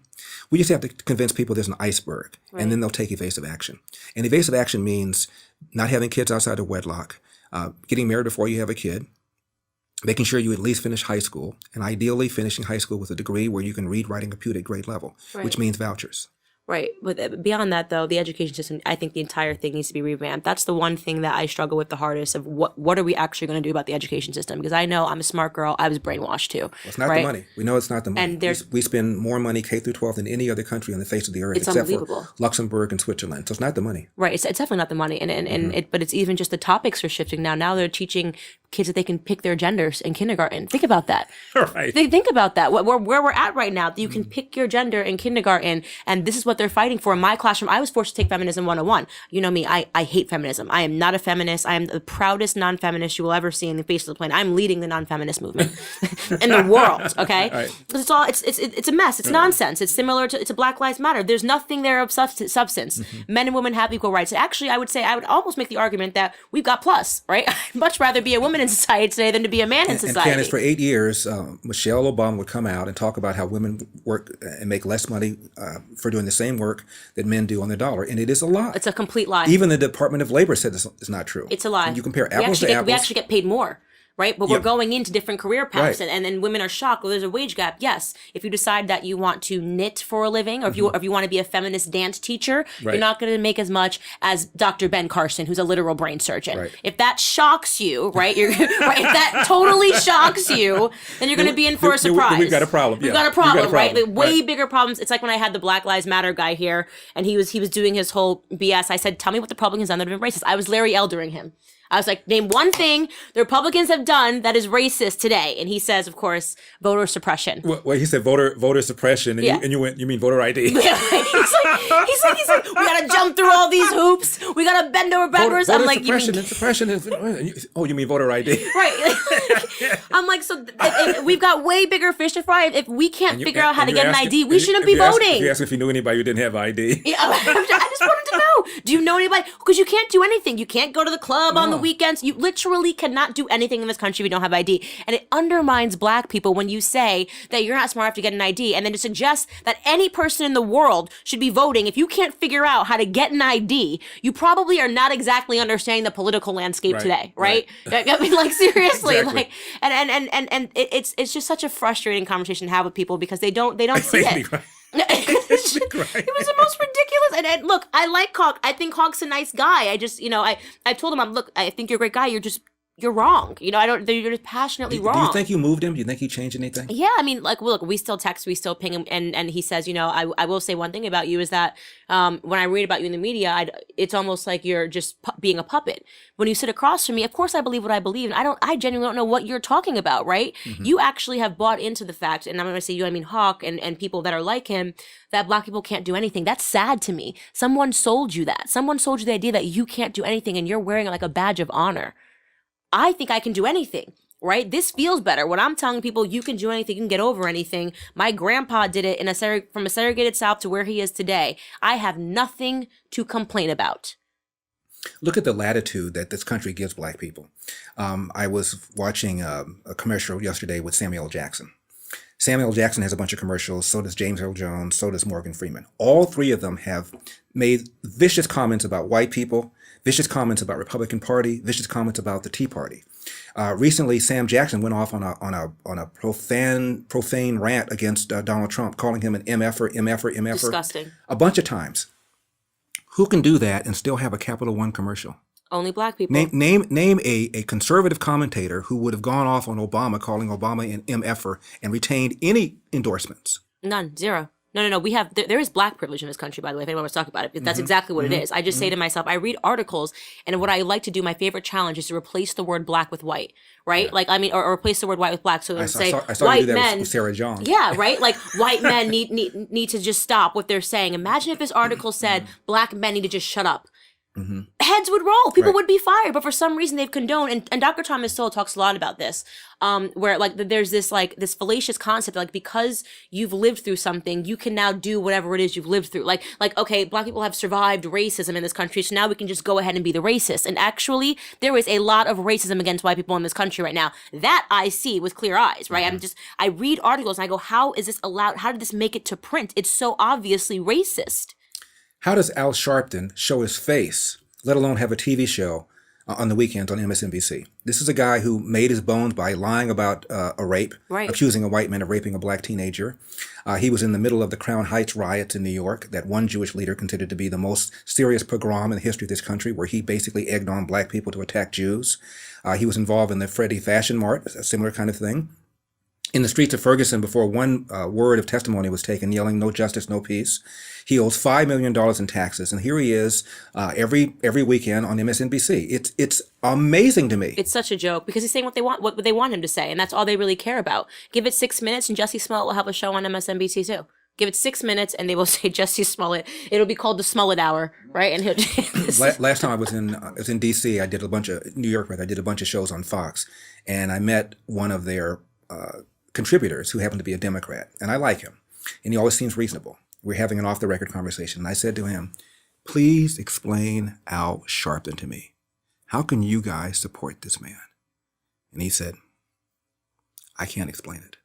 We just have to convince people there's an iceberg, and then they'll take evasive action. And evasive action means not having kids outside of wedlock, getting married before you have a kid, making sure you at least finish high school, and ideally finishing high school with a degree where you can read, write, and compute at grade level, which means vouchers. Right. But beyond that, though, the education system, I think the entire thing needs to be revamped. That's the one thing that I struggle with the hardest of what are we actually going to do about the education system? Because I know I'm a smart girl. I was brainwashed too. Well, it's not the money. We know it's not the money. And we spend more money K through 12 than any other country on the face of the earth, except for Luxembourg and Switzerland. So it's not the money. Right. It's definitely not the money. But it's even just the topics are shifting now. Now they're teaching kids that they can pick their genders in kindergarten. Think about that. Right. Think about that. Where we're at right now, you can pick your gender in kindergarten, and this is what they're fighting for. In my classroom, I was forced to take Feminism 101. You know me, I hate feminism. I am not a feminist. I am the proudest non-feminist you will ever see in the face of the planet. I'm leading the non-feminist movement in the world, okay? Because it's a mess. It's nonsense. It's similar to Black Lives Matter. There's nothing there of substance. Men and women have equal rights. Actually, I would almost make the argument that we've got plus, right? I'd much rather be a woman in society today than to be a man in society. And Candace, for 8 years, Michelle Obama would come out and talk about how women work and make less money for doing the same work that men do on the dollar. And it is a lie. It's a complete lie. Even the Department of Labor said this is not true. It's a lie. When you compare apples to apples. We actually get paid more. Right? But we're going into different career paths, and then women are shocked. Well, there's a wage gap. Yes. If you decide that you want to knit for a living, or if you want to be a feminist dance teacher, you're not going to make as much as Dr. Ben Carson, who's a literal brain surgeon. Right. If that shocks you, right? If that totally shocks you, then you're going to be in for a surprise. We've got a problem. We've got a problem, right? Like, way bigger problems. It's like when I had the Black Lives Matter guy here, and he was doing his whole BS. I said, "Tell me what the Republicans done that have been racist." I was Larry Eldering him. I was like, name one thing the Republicans have done that is racist today. And he says, of course, voter suppression. Well, he said voter suppression, and you mean voter ID? Yeah, he's like, we gotta jump through all these hoops. We gotta bend over backwards. Voter I'm like, suppression you mean voter ID? Right. I'm like, so we've got way bigger fish to fry. If we can't figure out how to get an ID, we shouldn't be voting. You asked if you knew anybody who didn't have ID. Yeah, I just wanted to know. Do you know anybody? Because you can't do anything. You can't go to the club on the weekends. You literally cannot do anything in this country if you don't have ID. And it undermines black people when you say that you're not smart enough to get an ID, and then to suggest that any person in the world should be voting. If you can't figure out how to get an ID, you probably are not exactly understanding the political landscape today, right? I mean, like, seriously, Exactly. like, and it's just such a frustrating conversation to have with people because they don't see it. Right. It was the most ridiculous. And look, I like Hawk. I think Hawk's a nice guy. I just, I told him, look, I think you're a great guy. You're wrong. You're just passionately wrong. Do you think you moved him? Do you think he changed anything? Yeah, I mean, like, look, we still text, we still ping him, and he says, I will say one thing about you is that when I read about you in the media, it's almost like you're just being a puppet. When you sit across from me, of course I believe what I believe, and I genuinely don't know what you're talking about, right? Mm-hmm. You actually have bought into the fact, and I'm going to say you, I mean Hawk and people that are like him, that black people can't do anything. That's sad to me. Someone sold you that. Someone sold you the idea that you can't do anything, and you're wearing it like a badge of honor. I think I can do anything, right? This feels better. When I'm telling people you can do anything, you can get over anything. My grandpa did it from a segregated South to where he is today. I have nothing to complain about. Look at the latitude that this country gives black people. I was watching a commercial yesterday with Samuel L. Jackson. Samuel L. Jackson has a bunch of commercials. So does James Earl Jones. So does Morgan Freeman. All three of them have made vicious comments about white people, vicious comments about Republican Party, vicious comments about the Tea Party. Recently, Sam Jackson went off on a profane rant against Donald Trump, calling him an MFer. Disgusting. A bunch of times. Who can do that and still have a Capital One commercial? Only black people. Name a conservative commentator who would have gone off on Obama, calling Obama an MFer, and retained any endorsements. None. Zero. No. We have, there is black privilege in this country, by the way, if anyone wants to talk about it, because that's exactly what it is. I just say to myself, I read articles, and what I like to do, my favorite challenge is to replace the word black with white, right? Yeah. Like, I mean, or replace the word white with black. So I say, saw white you do that men. with Sarah John. Yeah, right? Like, white men need to just stop what they're saying. Imagine if this article said black men need to just shut up. Mm-hmm. Heads would roll. People would be fired. But for some reason, they've condoned. And Dr. Thomas Sowell talks a lot about this, where like there's this fallacious concept, like because you've lived through something, you can now do whatever it is you've lived through. Like okay, black people have survived racism in this country, so now we can just go ahead and be the racist. And actually, there is a lot of racism against white people in this country right now. That I see with clear eyes, right? Mm-hmm. I read articles and I go, how is this allowed? How did this make it to print? It's so obviously racist. How does Al Sharpton show his face, let alone have a TV show on the weekends on MSNBC? This is a guy who made his bones by lying about a rape, accusing a white man of raping a black teenager. He was in the middle of the Crown Heights riots in New York that one Jewish leader considered to be the most serious pogrom in the history of this country, where he basically egged on black people to attack Jews. He was involved in the Freddie Fashion Mart, a similar kind of thing. In the streets of Ferguson, before one word of testimony was taken, yelling, "No justice, no peace." He owes $5 million in taxes, and here he is every weekend on MSNBC. It's amazing to me. It's such a joke because he's saying what they want him to say, and that's all they really care about. Give it 6 minutes, and Jussie Smollett will have a show on MSNBC too. Give it 6 minutes, and they will say Jussie Smollett. It'll be called the Smollett Hour, right? And last time I was in D.C., I did a bunch of New York. I did a bunch of shows on Fox, and I met one of their contributors who happened to be a Democrat, and I like him, and he always seems reasonable. We're having an off-the-record conversation, and I said to him, "Please explain Al Sharpton to me. How can you guys support this man?" And he said, "I can't explain it.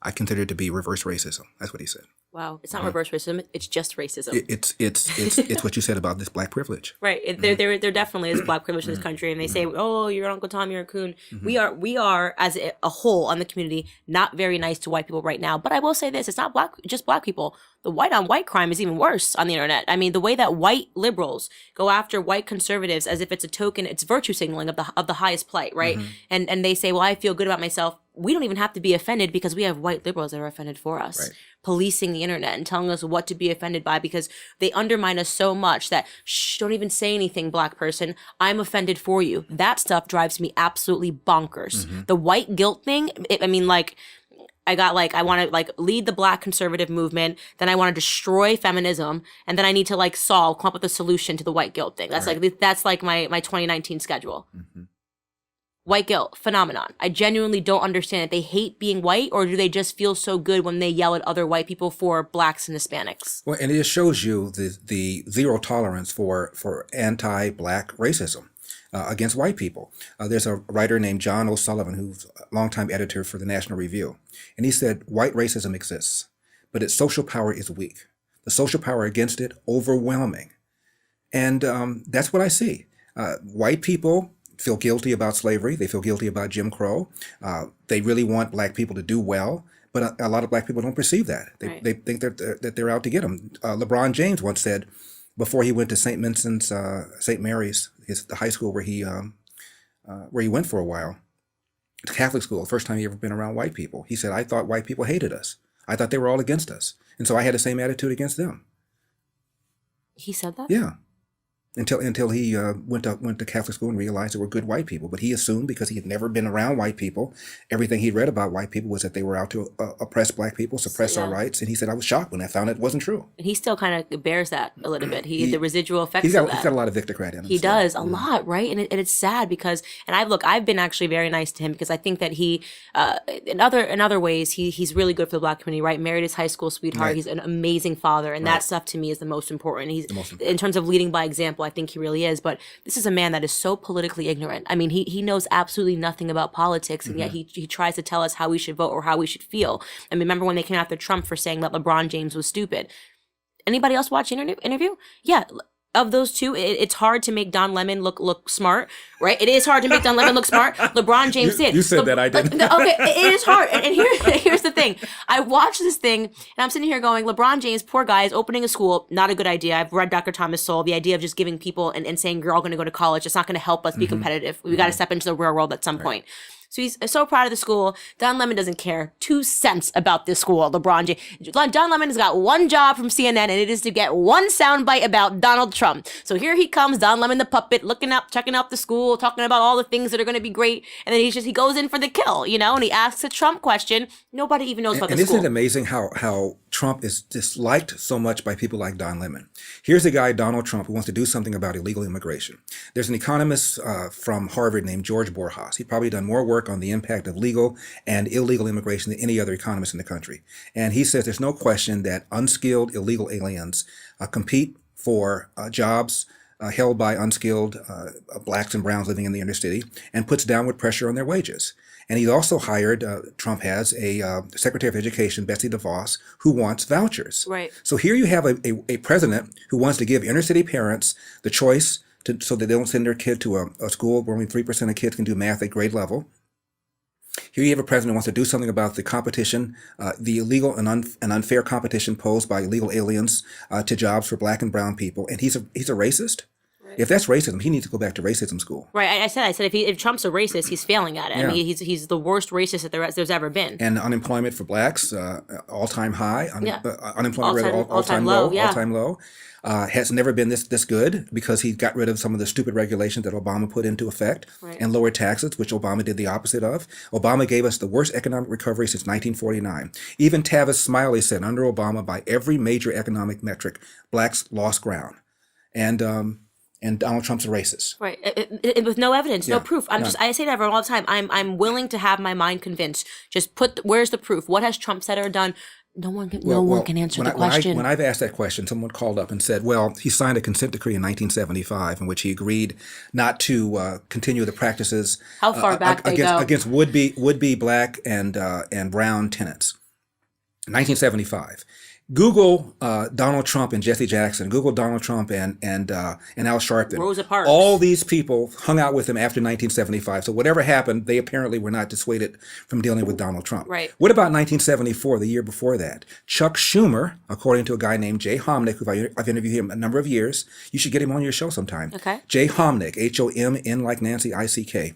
I consider it to be reverse racism." That's what he said. Wow, it's not reverse racism; it's just racism. It's what you said about this black privilege. Right. There definitely is black privilege in this country, and they say, "Oh, you're Uncle Tom, you're a coon." Mm-hmm. We are as a whole on the community not very nice to white people right now. But I will say this: it's not just black people. The white on white crime is even worse on the internet. I mean, the way that white liberals go after white conservatives as if it's a token, it's virtue signaling of the highest plight, right? Mm-hmm. And they say, "Well, I feel good about myself." we don't even have to be offended because we have white liberals that are offended for us, Right. policing the internet and telling us what to be offended by because they undermine us so much that, shh, don't even say anything, black person. I'm offended for you. That stuff drives me absolutely bonkers. The white guilt thing, I mean, like, I want to like lead the black conservative movement. Then I want to destroy feminism. And then I need to like come up with a solution to the white guilt thing. That's like my 2019 schedule. White guilt phenomenon. I genuinely don't understand it. They hate being white, or do they just feel so good when they yell at other white people for blacks and Hispanics? Well, and it just shows you the zero tolerance for anti-black racism against white people. There's a writer named John O'Sullivan, who's a longtime editor for the National Review, and he said white racism exists, but its social power is weak. The social power against it overwhelming, and that's what I see. White people feel guilty about slavery. They feel guilty about Jim Crow. They really want black people to do well, but a lot of black people don't perceive that. They think that they're out to get them. LeBron James once said, before he went to St. Vincent's, St. Mary's, the high school where he went for a while, the Catholic school, the first time he ever been around white people, he said, I thought white people hated us. I thought they were all against us. And so I had the same attitude against them. He said that? Yeah. Until he went to Catholic school and realized there were good white people. But he assumed, because he had never been around white people, everything he read about white people was that they were out to oppress black people, suppress our rights. And he said, I was shocked when I found it wasn't true. And he still kind of bears that a little bit. The residual effects he's of that. He's got a lot of victocrat in him. He does a lot, right? And it's sad because, and I've been actually very nice to him because I think that he, in other ways, he's really good for the black community, right? Married his high school sweetheart. Right. He's an amazing father. And that stuff to me is the most important. In terms of leading by example, I think he really is. But this is a man that is so politically ignorant. I mean, he knows absolutely nothing about politics, and yet he tries to tell us how we should vote or how we should feel. I mean, remember when they came after Trump for saying that LeBron James was stupid? Anybody else watch the interview? Yeah. Of those two, it's hard to make Don Lemon look smart, right? It is hard to make Don Lemon look smart. LeBron James did. You said that, I didn't. Okay, it is hard. And here's the thing. I watched this thing, and I'm sitting here going, LeBron James, poor guy, is opening a school. Not a good idea. I've read Dr. Thomas Sowell. The idea of just giving people and saying you're all going to go to college, it's not going to help us be competitive. We got to step into the real world at some point. So he's so proud of the school. Don Lemon doesn't care 2 cents about this school. LeBron James. Don Lemon has got one job from CNN, and it is to get one soundbite about Donald Trump. So here he comes, Don Lemon the puppet, checking out the school, talking about all the things that are going to be great, and then he goes in for the kill, and he asks a Trump question. Nobody even knows about the school. And isn't it amazing how Trump is disliked so much by people like Don Lemon? Here's a guy, Donald Trump, who wants to do something about illegal immigration. There's an economist from Harvard named George Borjas. He's probably done more work on the impact of legal and illegal immigration than any other economist in the country. And he says there's no question that unskilled illegal aliens compete for jobs held by unskilled blacks and browns living in the inner city, and puts downward pressure on their wages. And he's also hired, Trump has, a Secretary of Education, Betsy DeVos, who wants vouchers. Right. So here you have a president who wants to give inner city parents the choice so that they don't send their kid to a school where only 3% of kids can do math at grade level. Here you have a president who wants to do something about the competition, the illegal and unfair competition posed by illegal aliens to jobs for black and brown people. And he's a racist. If that's racism, he needs to go back to racism school. Right. I said if Trump's a racist, he's failing at it. Yeah. I mean, he's the worst racist that there's ever been. And unemployment for blacks, all-time high. Unemployment rate all-time low. Yeah. All-time low. Has never been this good because he got rid of some of the stupid regulations that Obama put into effect, and lowered taxes, which Obama did the opposite of. Obama gave us the worst economic recovery since 1949. Even Tavis Smiley said under Obama, by every major economic metric, blacks lost ground. And Donald Trump's a racist. Right. With no evidence, no proof. I say that everyone all the time. I'm willing to have my mind convinced. Just where's the proof? What has Trump said or done? No one can answer the question. When I've asked that question, someone called up and said, well, he signed a consent decree in 1975 in which he agreed not to continue the practices How far back they go? Against would-be black and brown tenants. 1975. Google Donald Trump and Jesse Jackson. Google Donald Trump and Al Sharpton. Rosa Parks. All these people hung out with him after 1975. So whatever happened, they apparently were not dissuaded from dealing with Donald Trump. Right. What about 1974, the year before that? Chuck Schumer, according to a guy named Jay Homnick, who I've interviewed him a number of years. You should get him on your show sometime. Okay. Jay Homnick, Homn like Nancy, ICK.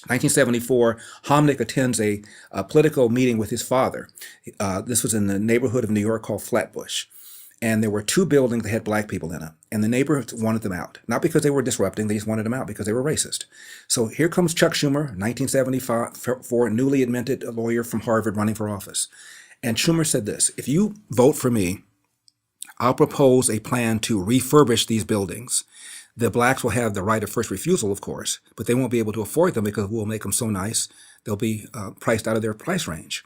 1974, Homnick attends a political meeting with his father. This was in the neighborhood of New York called Flatbush. And there were 2 buildings that had black people in them. And the neighborhoods wanted them out. Not because they were disrupting, they just wanted them out because they were racist. So here comes Chuck Schumer, 1974, newly admitted lawyer from Harvard running for office. And Schumer said this: if you vote for me, I'll propose a plan to refurbish these buildings. The blacks will have the right of first refusal, of course, but they won't be able to afford them because we'll make them so nice, they'll be priced out of their price range.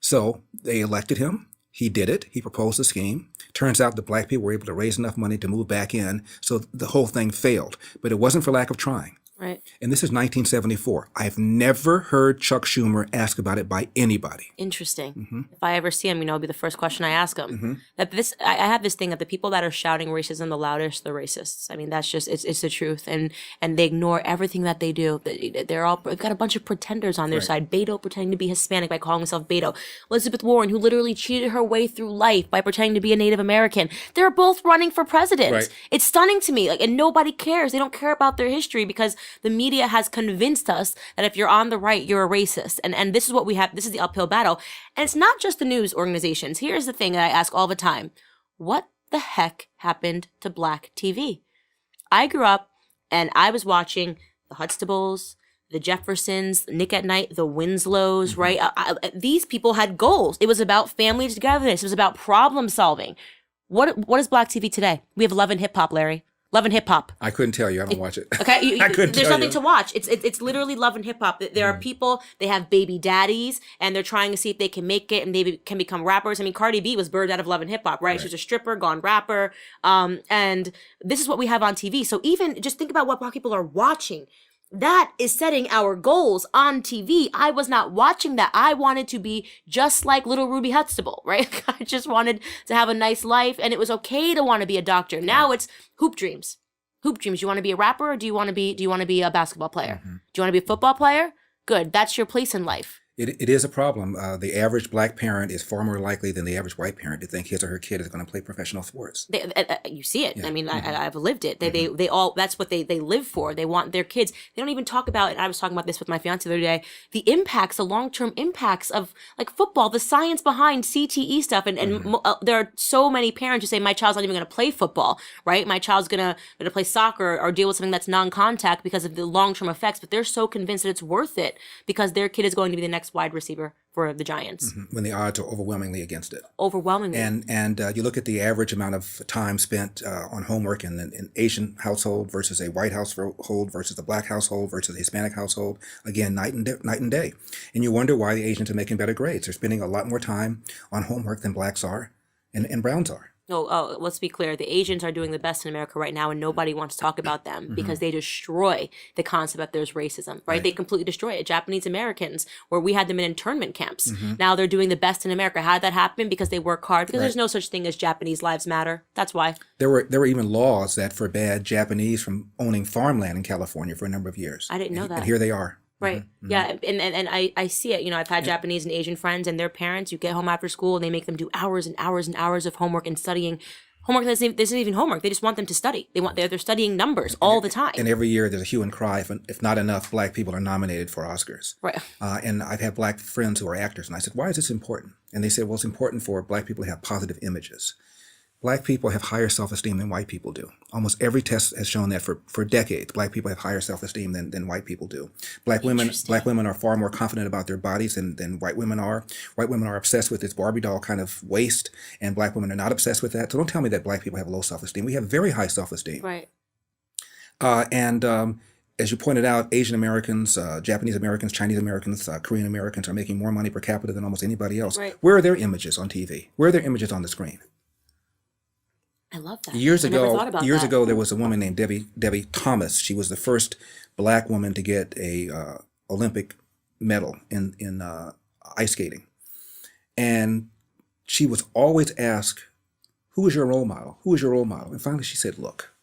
So they elected him. He did it. He proposed the scheme. Turns out the black people were able to raise enough money to move back in, so the whole thing failed. But it wasn't for lack of trying. Right. And this is 1974. I've never heard Chuck Schumer ask about it by anybody. Interesting. If I ever see him, it'll be the first question I ask him. That I have this thing that the people that are shouting racism the loudest, they're racists. I mean, that's just it's the truth, and they ignore everything that they do. They've got a bunch of pretenders on their side. Beto pretending to be Hispanic by calling himself Beto. Elizabeth Warren, who literally cheated her way through life by pretending to be a Native American. They're both running for president. Right. It's stunning to me. And nobody cares. They don't care about their history because the media has convinced us that if you're on the right, you're a racist. And this is what we have. This is the uphill battle. And it's not just the news organizations. Here's the thing that I ask all the time. What the heck happened to black TV? I grew up and I was watching the Huxtables, the Jeffersons, Nick at Night, the Winslows, right? These people had goals. It was about family togetherness. It was about problem solving. What is black TV today? We have Love and Hip Hop, Larry. Love and Hip Hop. I couldn't tell you. I don't watch it. Okay, I couldn't there's tell nothing you. to watch. It's literally Love and Hip Hop. There are people, they have baby daddies, and they're trying to see if they can make it, and they can become rappers. I mean, Cardi B was birthed out of Love and Hip Hop, right? She was a stripper, gone rapper, and this is what we have on TV. So even just think about what black people are watching. That is setting our goals on TV. I was not watching that. I wanted to be just like little Ruby Huxtable, right? I just wanted to have a nice life, and it was okay to want to be a doctor. Now it's hoop dreams. Hoop dreams. You want to be a rapper, or do you want to be a basketball player? Do you want to be a football player? Good. That's your place in life. It is a problem. The average black parent is far more likely than the average white parent to think his or her kid is going to play professional sports. You see it. Yeah. I mean, I've lived it. They all, that's what they live for. They want their kids. They don't even talk about, and I was talking about this with my fiance the other day, the impacts, the long-term impacts of like football, the science behind CTE stuff. And there are so many parents who say, my child's not even going to play football, right? My child's going to play soccer or deal with something that's non-contact because of the long-term effects. But they're so convinced that it's worth it because their kid is going to be the next wide receiver for the Giants. When the odds are overwhelmingly against it. Overwhelmingly. And you look at the average amount of time spent on homework in an Asian household versus a white household versus a black household versus a Hispanic household. Again, night and day. And you wonder why the Asians are making better grades. They're spending a lot more time on homework than blacks are and browns are. No, let's be clear. The Asians are doing the best in America right now, and nobody wants to talk about them because they destroy the concept that there's racism, right? They completely destroy it. Japanese Americans, where we had them in internment camps, now they're doing the best in America. How did that happen? Because they work hard. Because there's no such thing as Japanese lives matter. That's why. There were even laws that forbade Japanese from owning farmland in California for a number of years. I didn't know that. And here they are. Right. Yeah. And I see it. I've had Japanese and Asian friends and their parents, you get home after school and they make them do hours and hours and hours of homework and studying. Homework that isn't even homework. They just want them to study. They're studying numbers all the time. And every year there's a hue and cry if not enough black people are nominated for Oscars. Right. And I've had black friends who are actors, and I said, why is this important? And they said, well, it's important for black people to have positive images. Black people have higher self-esteem than white people do. Almost every test has shown that for decades, black people have higher self-esteem than white people do. Black women are far more confident about their bodies than white women are. White women are obsessed with this Barbie doll kind of waist, and black women are not obsessed with that. So don't tell me that black people have low self-esteem. We have very high self-esteem. Right. As you pointed out, Asian Americans, Japanese Americans, Chinese Americans, Korean Americans are making more money per capita than almost anybody else. Right. Where are their images on TV? Where are their images on the screen? I love that. Years ago, there was a woman named Debbie Thomas. She was the first black woman to get a Olympic medal in ice skating, and she was always asked, "Who is your role model? Who is your role model?" And finally, she said, "Look,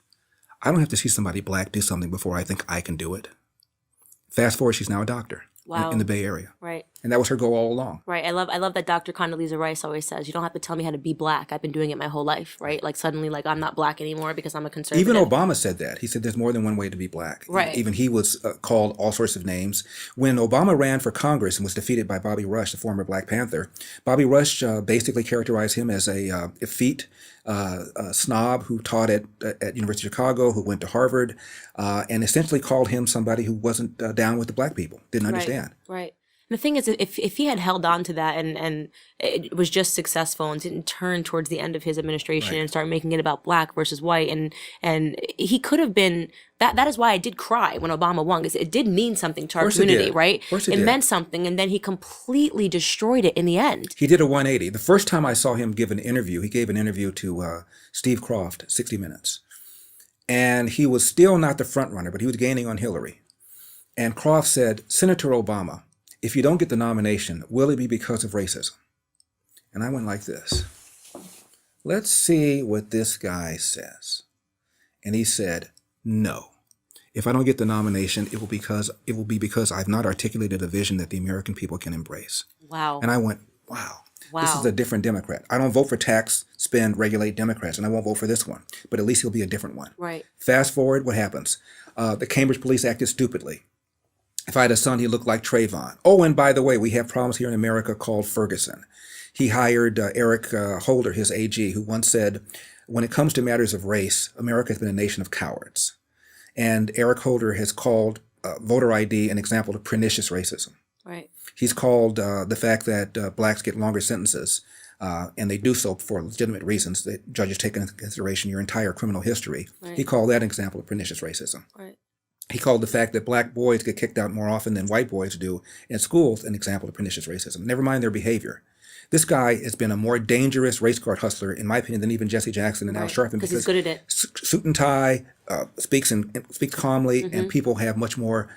I don't have to see somebody black do something before I think I can do it." Fast forward, she's now a doctor in the Bay Area. Right. And that was her goal all along. Right. I love that Dr. Condoleezza Rice always says, you don't have to tell me how to be black. I've been doing it my whole life, right? Like suddenly, like I'm not black anymore because I'm a conservative. Even Obama said that. He said there's more than one way to be black. Right. Even he was called all sorts of names. When Obama ran for Congress and was defeated by Bobby Rush, the former Black Panther, Bobby Rush basically characterized him as a effete snob who taught at University of Chicago, who went to Harvard, and essentially called him somebody who wasn't down with the black people, didn't understand. Right. And the thing is, if he had held on to that and it was just successful and didn't turn towards the end of his administration and start making it about black versus white, and he could have been that is why I did cry when Obama won, because it did mean something to our community, right? Of course it meant something, and then he completely destroyed it in the end. He did a 180. The first time I saw him give an interview, he gave an interview to Steve Croft, 60 Minutes. And he was still not the front runner, but he was gaining on Hillary. And Croft said, Senator Obama, if you don't get the nomination, will it be because of racism? And I went like this. Let's see what this guy says. And he said, no. If I don't get the nomination, it will be because I've not articulated a vision that the American people can embrace. Wow. And I went, wow. This is a different Democrat. I don't vote for tax, spend, regulate Democrats, and I won't vote for this one. But at least he'll be a different one. Right. Fast forward, what happens? The Cambridge police acted stupidly. If I had a son, he looked like Trayvon. Oh, and by the way, we have problems here in America called Ferguson. He hired Eric Holder, his AG, who once said, when it comes to matters of race, America has been a nation of cowards. And Eric Holder has called voter ID an example of pernicious racism. Right. He's called the fact that blacks get longer sentences, and they do so for legitimate reasons that judges take into consideration your entire criminal history. Right. He called that an example of pernicious racism. Right. He called the fact that black boys get kicked out more often than white boys do in schools an example of pernicious racism. Never mind their behavior. This guy has been a more dangerous race card hustler, in my opinion, than even Jesse Jackson and Al Sharpton, because he's good at it. Suit and tie, speaks calmly, and people have much more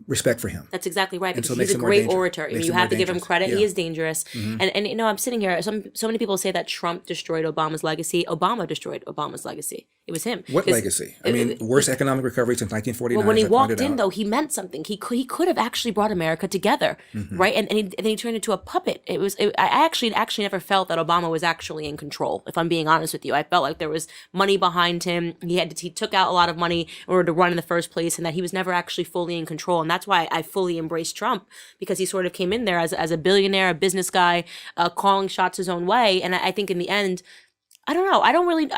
respect for him. That's exactly right. Because so he's a great orator. I mean, you have to give him credit. Yeah. He is dangerous. Mm-hmm. And you know, I'm sitting here. So many people say that Trump destroyed Obama's legacy. Obama destroyed Obama's legacy. It was him. What legacy? I mean, worst economic recovery since 1949. Well, when he walked in, though, he meant something. He could have actually brought America together, right? And then he turned into a puppet. I actually never felt that Obama was actually in control. If I'm being honest with you, I felt like there was money behind him. He took out a lot of money in order to run in the first place, and that he was never actually fully in control. And that's why I fully embraced Trump, because he sort of came in there as a billionaire, a business guy, calling shots his own way. And I think in the end, I don't know. I don't really.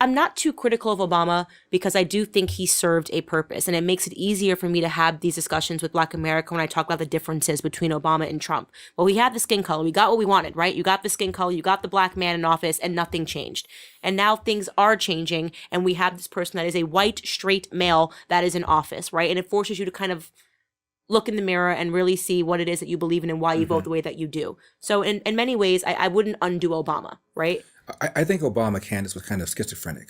I'm not too critical of Obama, because I do think he served a purpose, and it makes it easier for me to have these discussions with Black America when I talk about the differences between Obama and Trump. Well, we had the skin color. We got what we wanted, right? You got the skin color. You got the black man in office, and nothing changed. And now things are changing, and we have this person that is a white, straight male that is in office, right? And it forces you to kind of look in the mirror and really see what it is that you believe in and why you vote the way that you do. So in many ways, I wouldn't undo Obama, right? I think Obama, Candace, was kind of schizophrenic.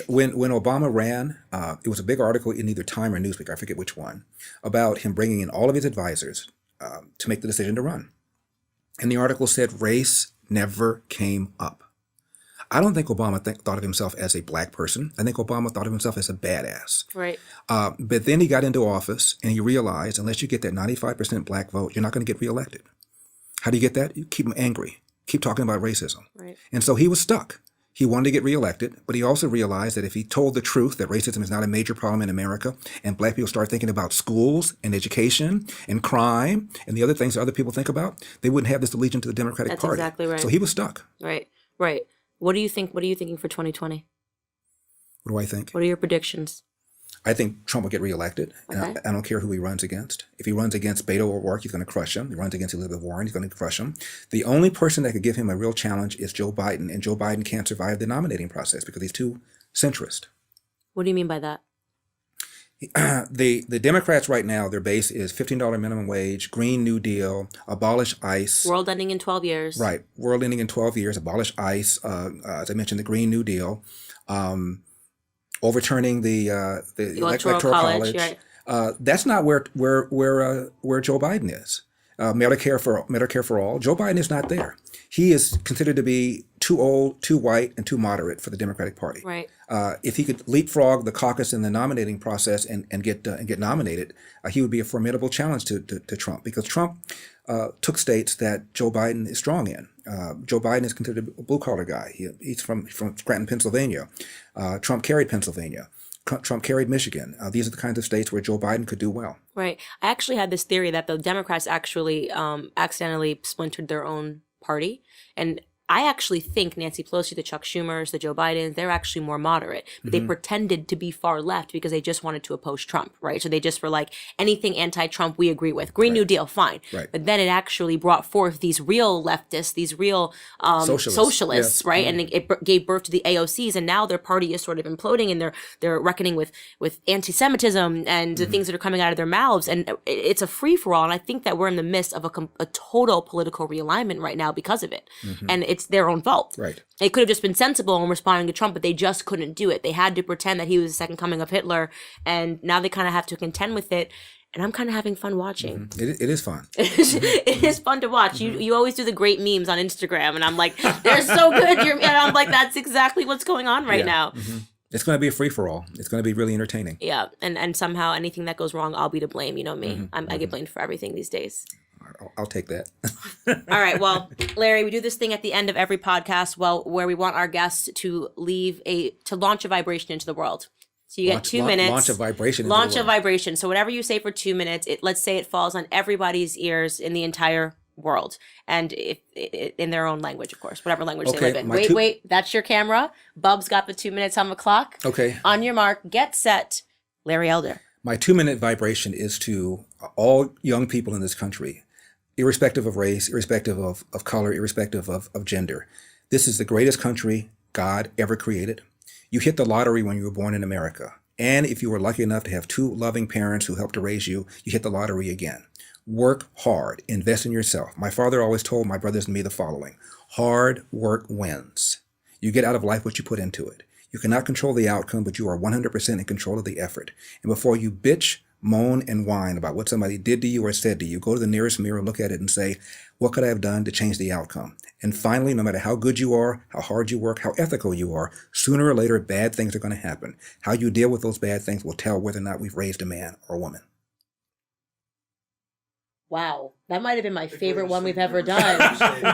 When Obama ran, it was a big article in either Time or Newsweek, I forget which one, about him bringing in all of his advisors to make the decision to run. And the article said race never came up. I don't think Obama thought of himself as a black person. I think Obama thought of himself as a badass. Right. But then he got into office and he realized unless you get that 95% black vote, you're not going to get reelected. How do you get that? You keep them angry. Keep talking about racism. Right. And so he was stuck. He wanted to get reelected, but he also realized that if he told the truth that racism is not a major problem in America, and black people start thinking about schools and education and crime and the other things that other people think about, they wouldn't have this allegiance to the Democratic Party. That's exactly right. So he was stuck. Right. Right. What do you think? What are you thinking for 2020? What do I think? What are your predictions? I think Trump will get reelected. Okay. And I don't care who he runs against. If he runs against Beto O'Rourke, he's going to crush him. If he runs against Elizabeth Warren, he's going to crush him. The only person that could give him a real challenge is Joe Biden, and Joe Biden can't survive the nominating process because he's too centrist. What do you mean by that? The Democrats right now, their base is $15 minimum wage, Green New Deal, abolish ICE. World ending in 12 years. Right. World ending in 12 years, abolish ICE, as I mentioned, the Green New Deal. Overturning the electoral college. Right. That's not where Joe Biden is. Medicare for all. Joe Biden is not there. He is considered to be too old, too white, and too moderate for the Democratic Party. Right. If he could leapfrog the caucus in the nominating process and get nominated, he would be a formidable challenge to Trump, because Trump took states that Joe Biden is strong in. Joe Biden is considered a blue-collar guy. He's from Scranton, Pennsylvania. Trump carried Pennsylvania. Trump carried Michigan. These are the kinds of states where Joe Biden could do well. Right. I actually had this theory that the Democrats actually accidentally splintered their own party. And I actually think Nancy Pelosi, the Chuck Schumers, the Joe Bidens, they're actually more moderate. But they pretended to be far left because they just wanted to oppose Trump, right? So they just were like, anything anti-Trump we agree with. Green New Deal, fine. Right. But then it actually brought forth these real leftists, these real socialists, yes. right? And it gave birth to the AOCs, and now their party is sort of imploding, and they're reckoning with anti-Semitism and the things that are coming out of their mouths. And it's a free-for-all, and I think that we're in the midst of a total political realignment right now because of it. And it's their own fault. Right. They could have just been sensible in responding to Trump, but they just couldn't do it. They had to pretend that he was the second coming of Hitler, and now they kind of have to contend with it. And I'm kind of having fun watching. It is fun. It is fun to watch. You always do the great memes on Instagram, and I'm like, they're so good. And I'm like, that's exactly what's going on right now. It's going to be a free-for-all. It's going to be really entertaining. Yeah, and somehow anything that goes wrong, I'll be to blame. You know me. I get blamed for everything these days. I'll take that. All right. Well, Larry, we do this thing at the end of every podcast, where we want our guests to launch a vibration into the world. So you get 2 minutes. Launch a vibration. Launch a vibration. So whatever you say for 2 minutes, let's say it falls on everybody's ears in the entire world, and in their own language, of course, whatever language they live in. Wait, that's your camera. Bub's got the 2 minutes on the clock. Okay. On your mark, get set. Larry Elder. My 2-minute vibration is to all young people in this country, irrespective of race, irrespective of color, irrespective of gender. This is the greatest country God ever created. You hit the lottery when you were born in America. And if you were lucky enough to have 2 loving parents who helped to raise you, you hit the lottery again. Work hard. Invest in yourself. My father always told my brothers and me the following: hard work wins. You get out of life what you put into it. You cannot control the outcome, but you are 100% in control of the effort. And before you bitch, moan, and whine about what somebody did to you or said to you, go to the nearest mirror, look at it, and say, what could I have done to change the outcome? And finally, no matter how good you are, how hard you work, how ethical you are, sooner or later, bad things are going to happen. How you deal with those bad things will tell whether or not we've raised a man or a woman. Wow, that might have been my favorite one we've ever done.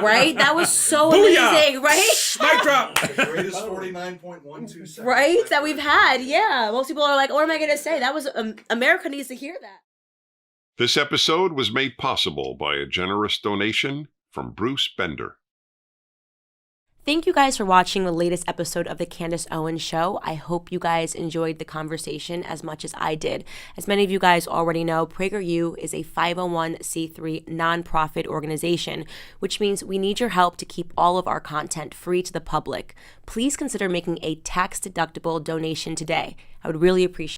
Right? That was so amazing, right? Mic drop. The greatest 49.12 seconds. Right? That we've had, yeah. Most people are like, what am I going to say? That was, America needs to hear that. This episode was made possible by a generous donation from Bruce Bender. Thank you guys for watching the latest episode of the Candace Owens Show. I hope you guys enjoyed the conversation as much as I did. As many of you guys already know, PragerU is a 501c3 nonprofit organization, which means we need your help to keep all of our content free to the public. Please consider making a tax-deductible donation today. I would really appreciate it.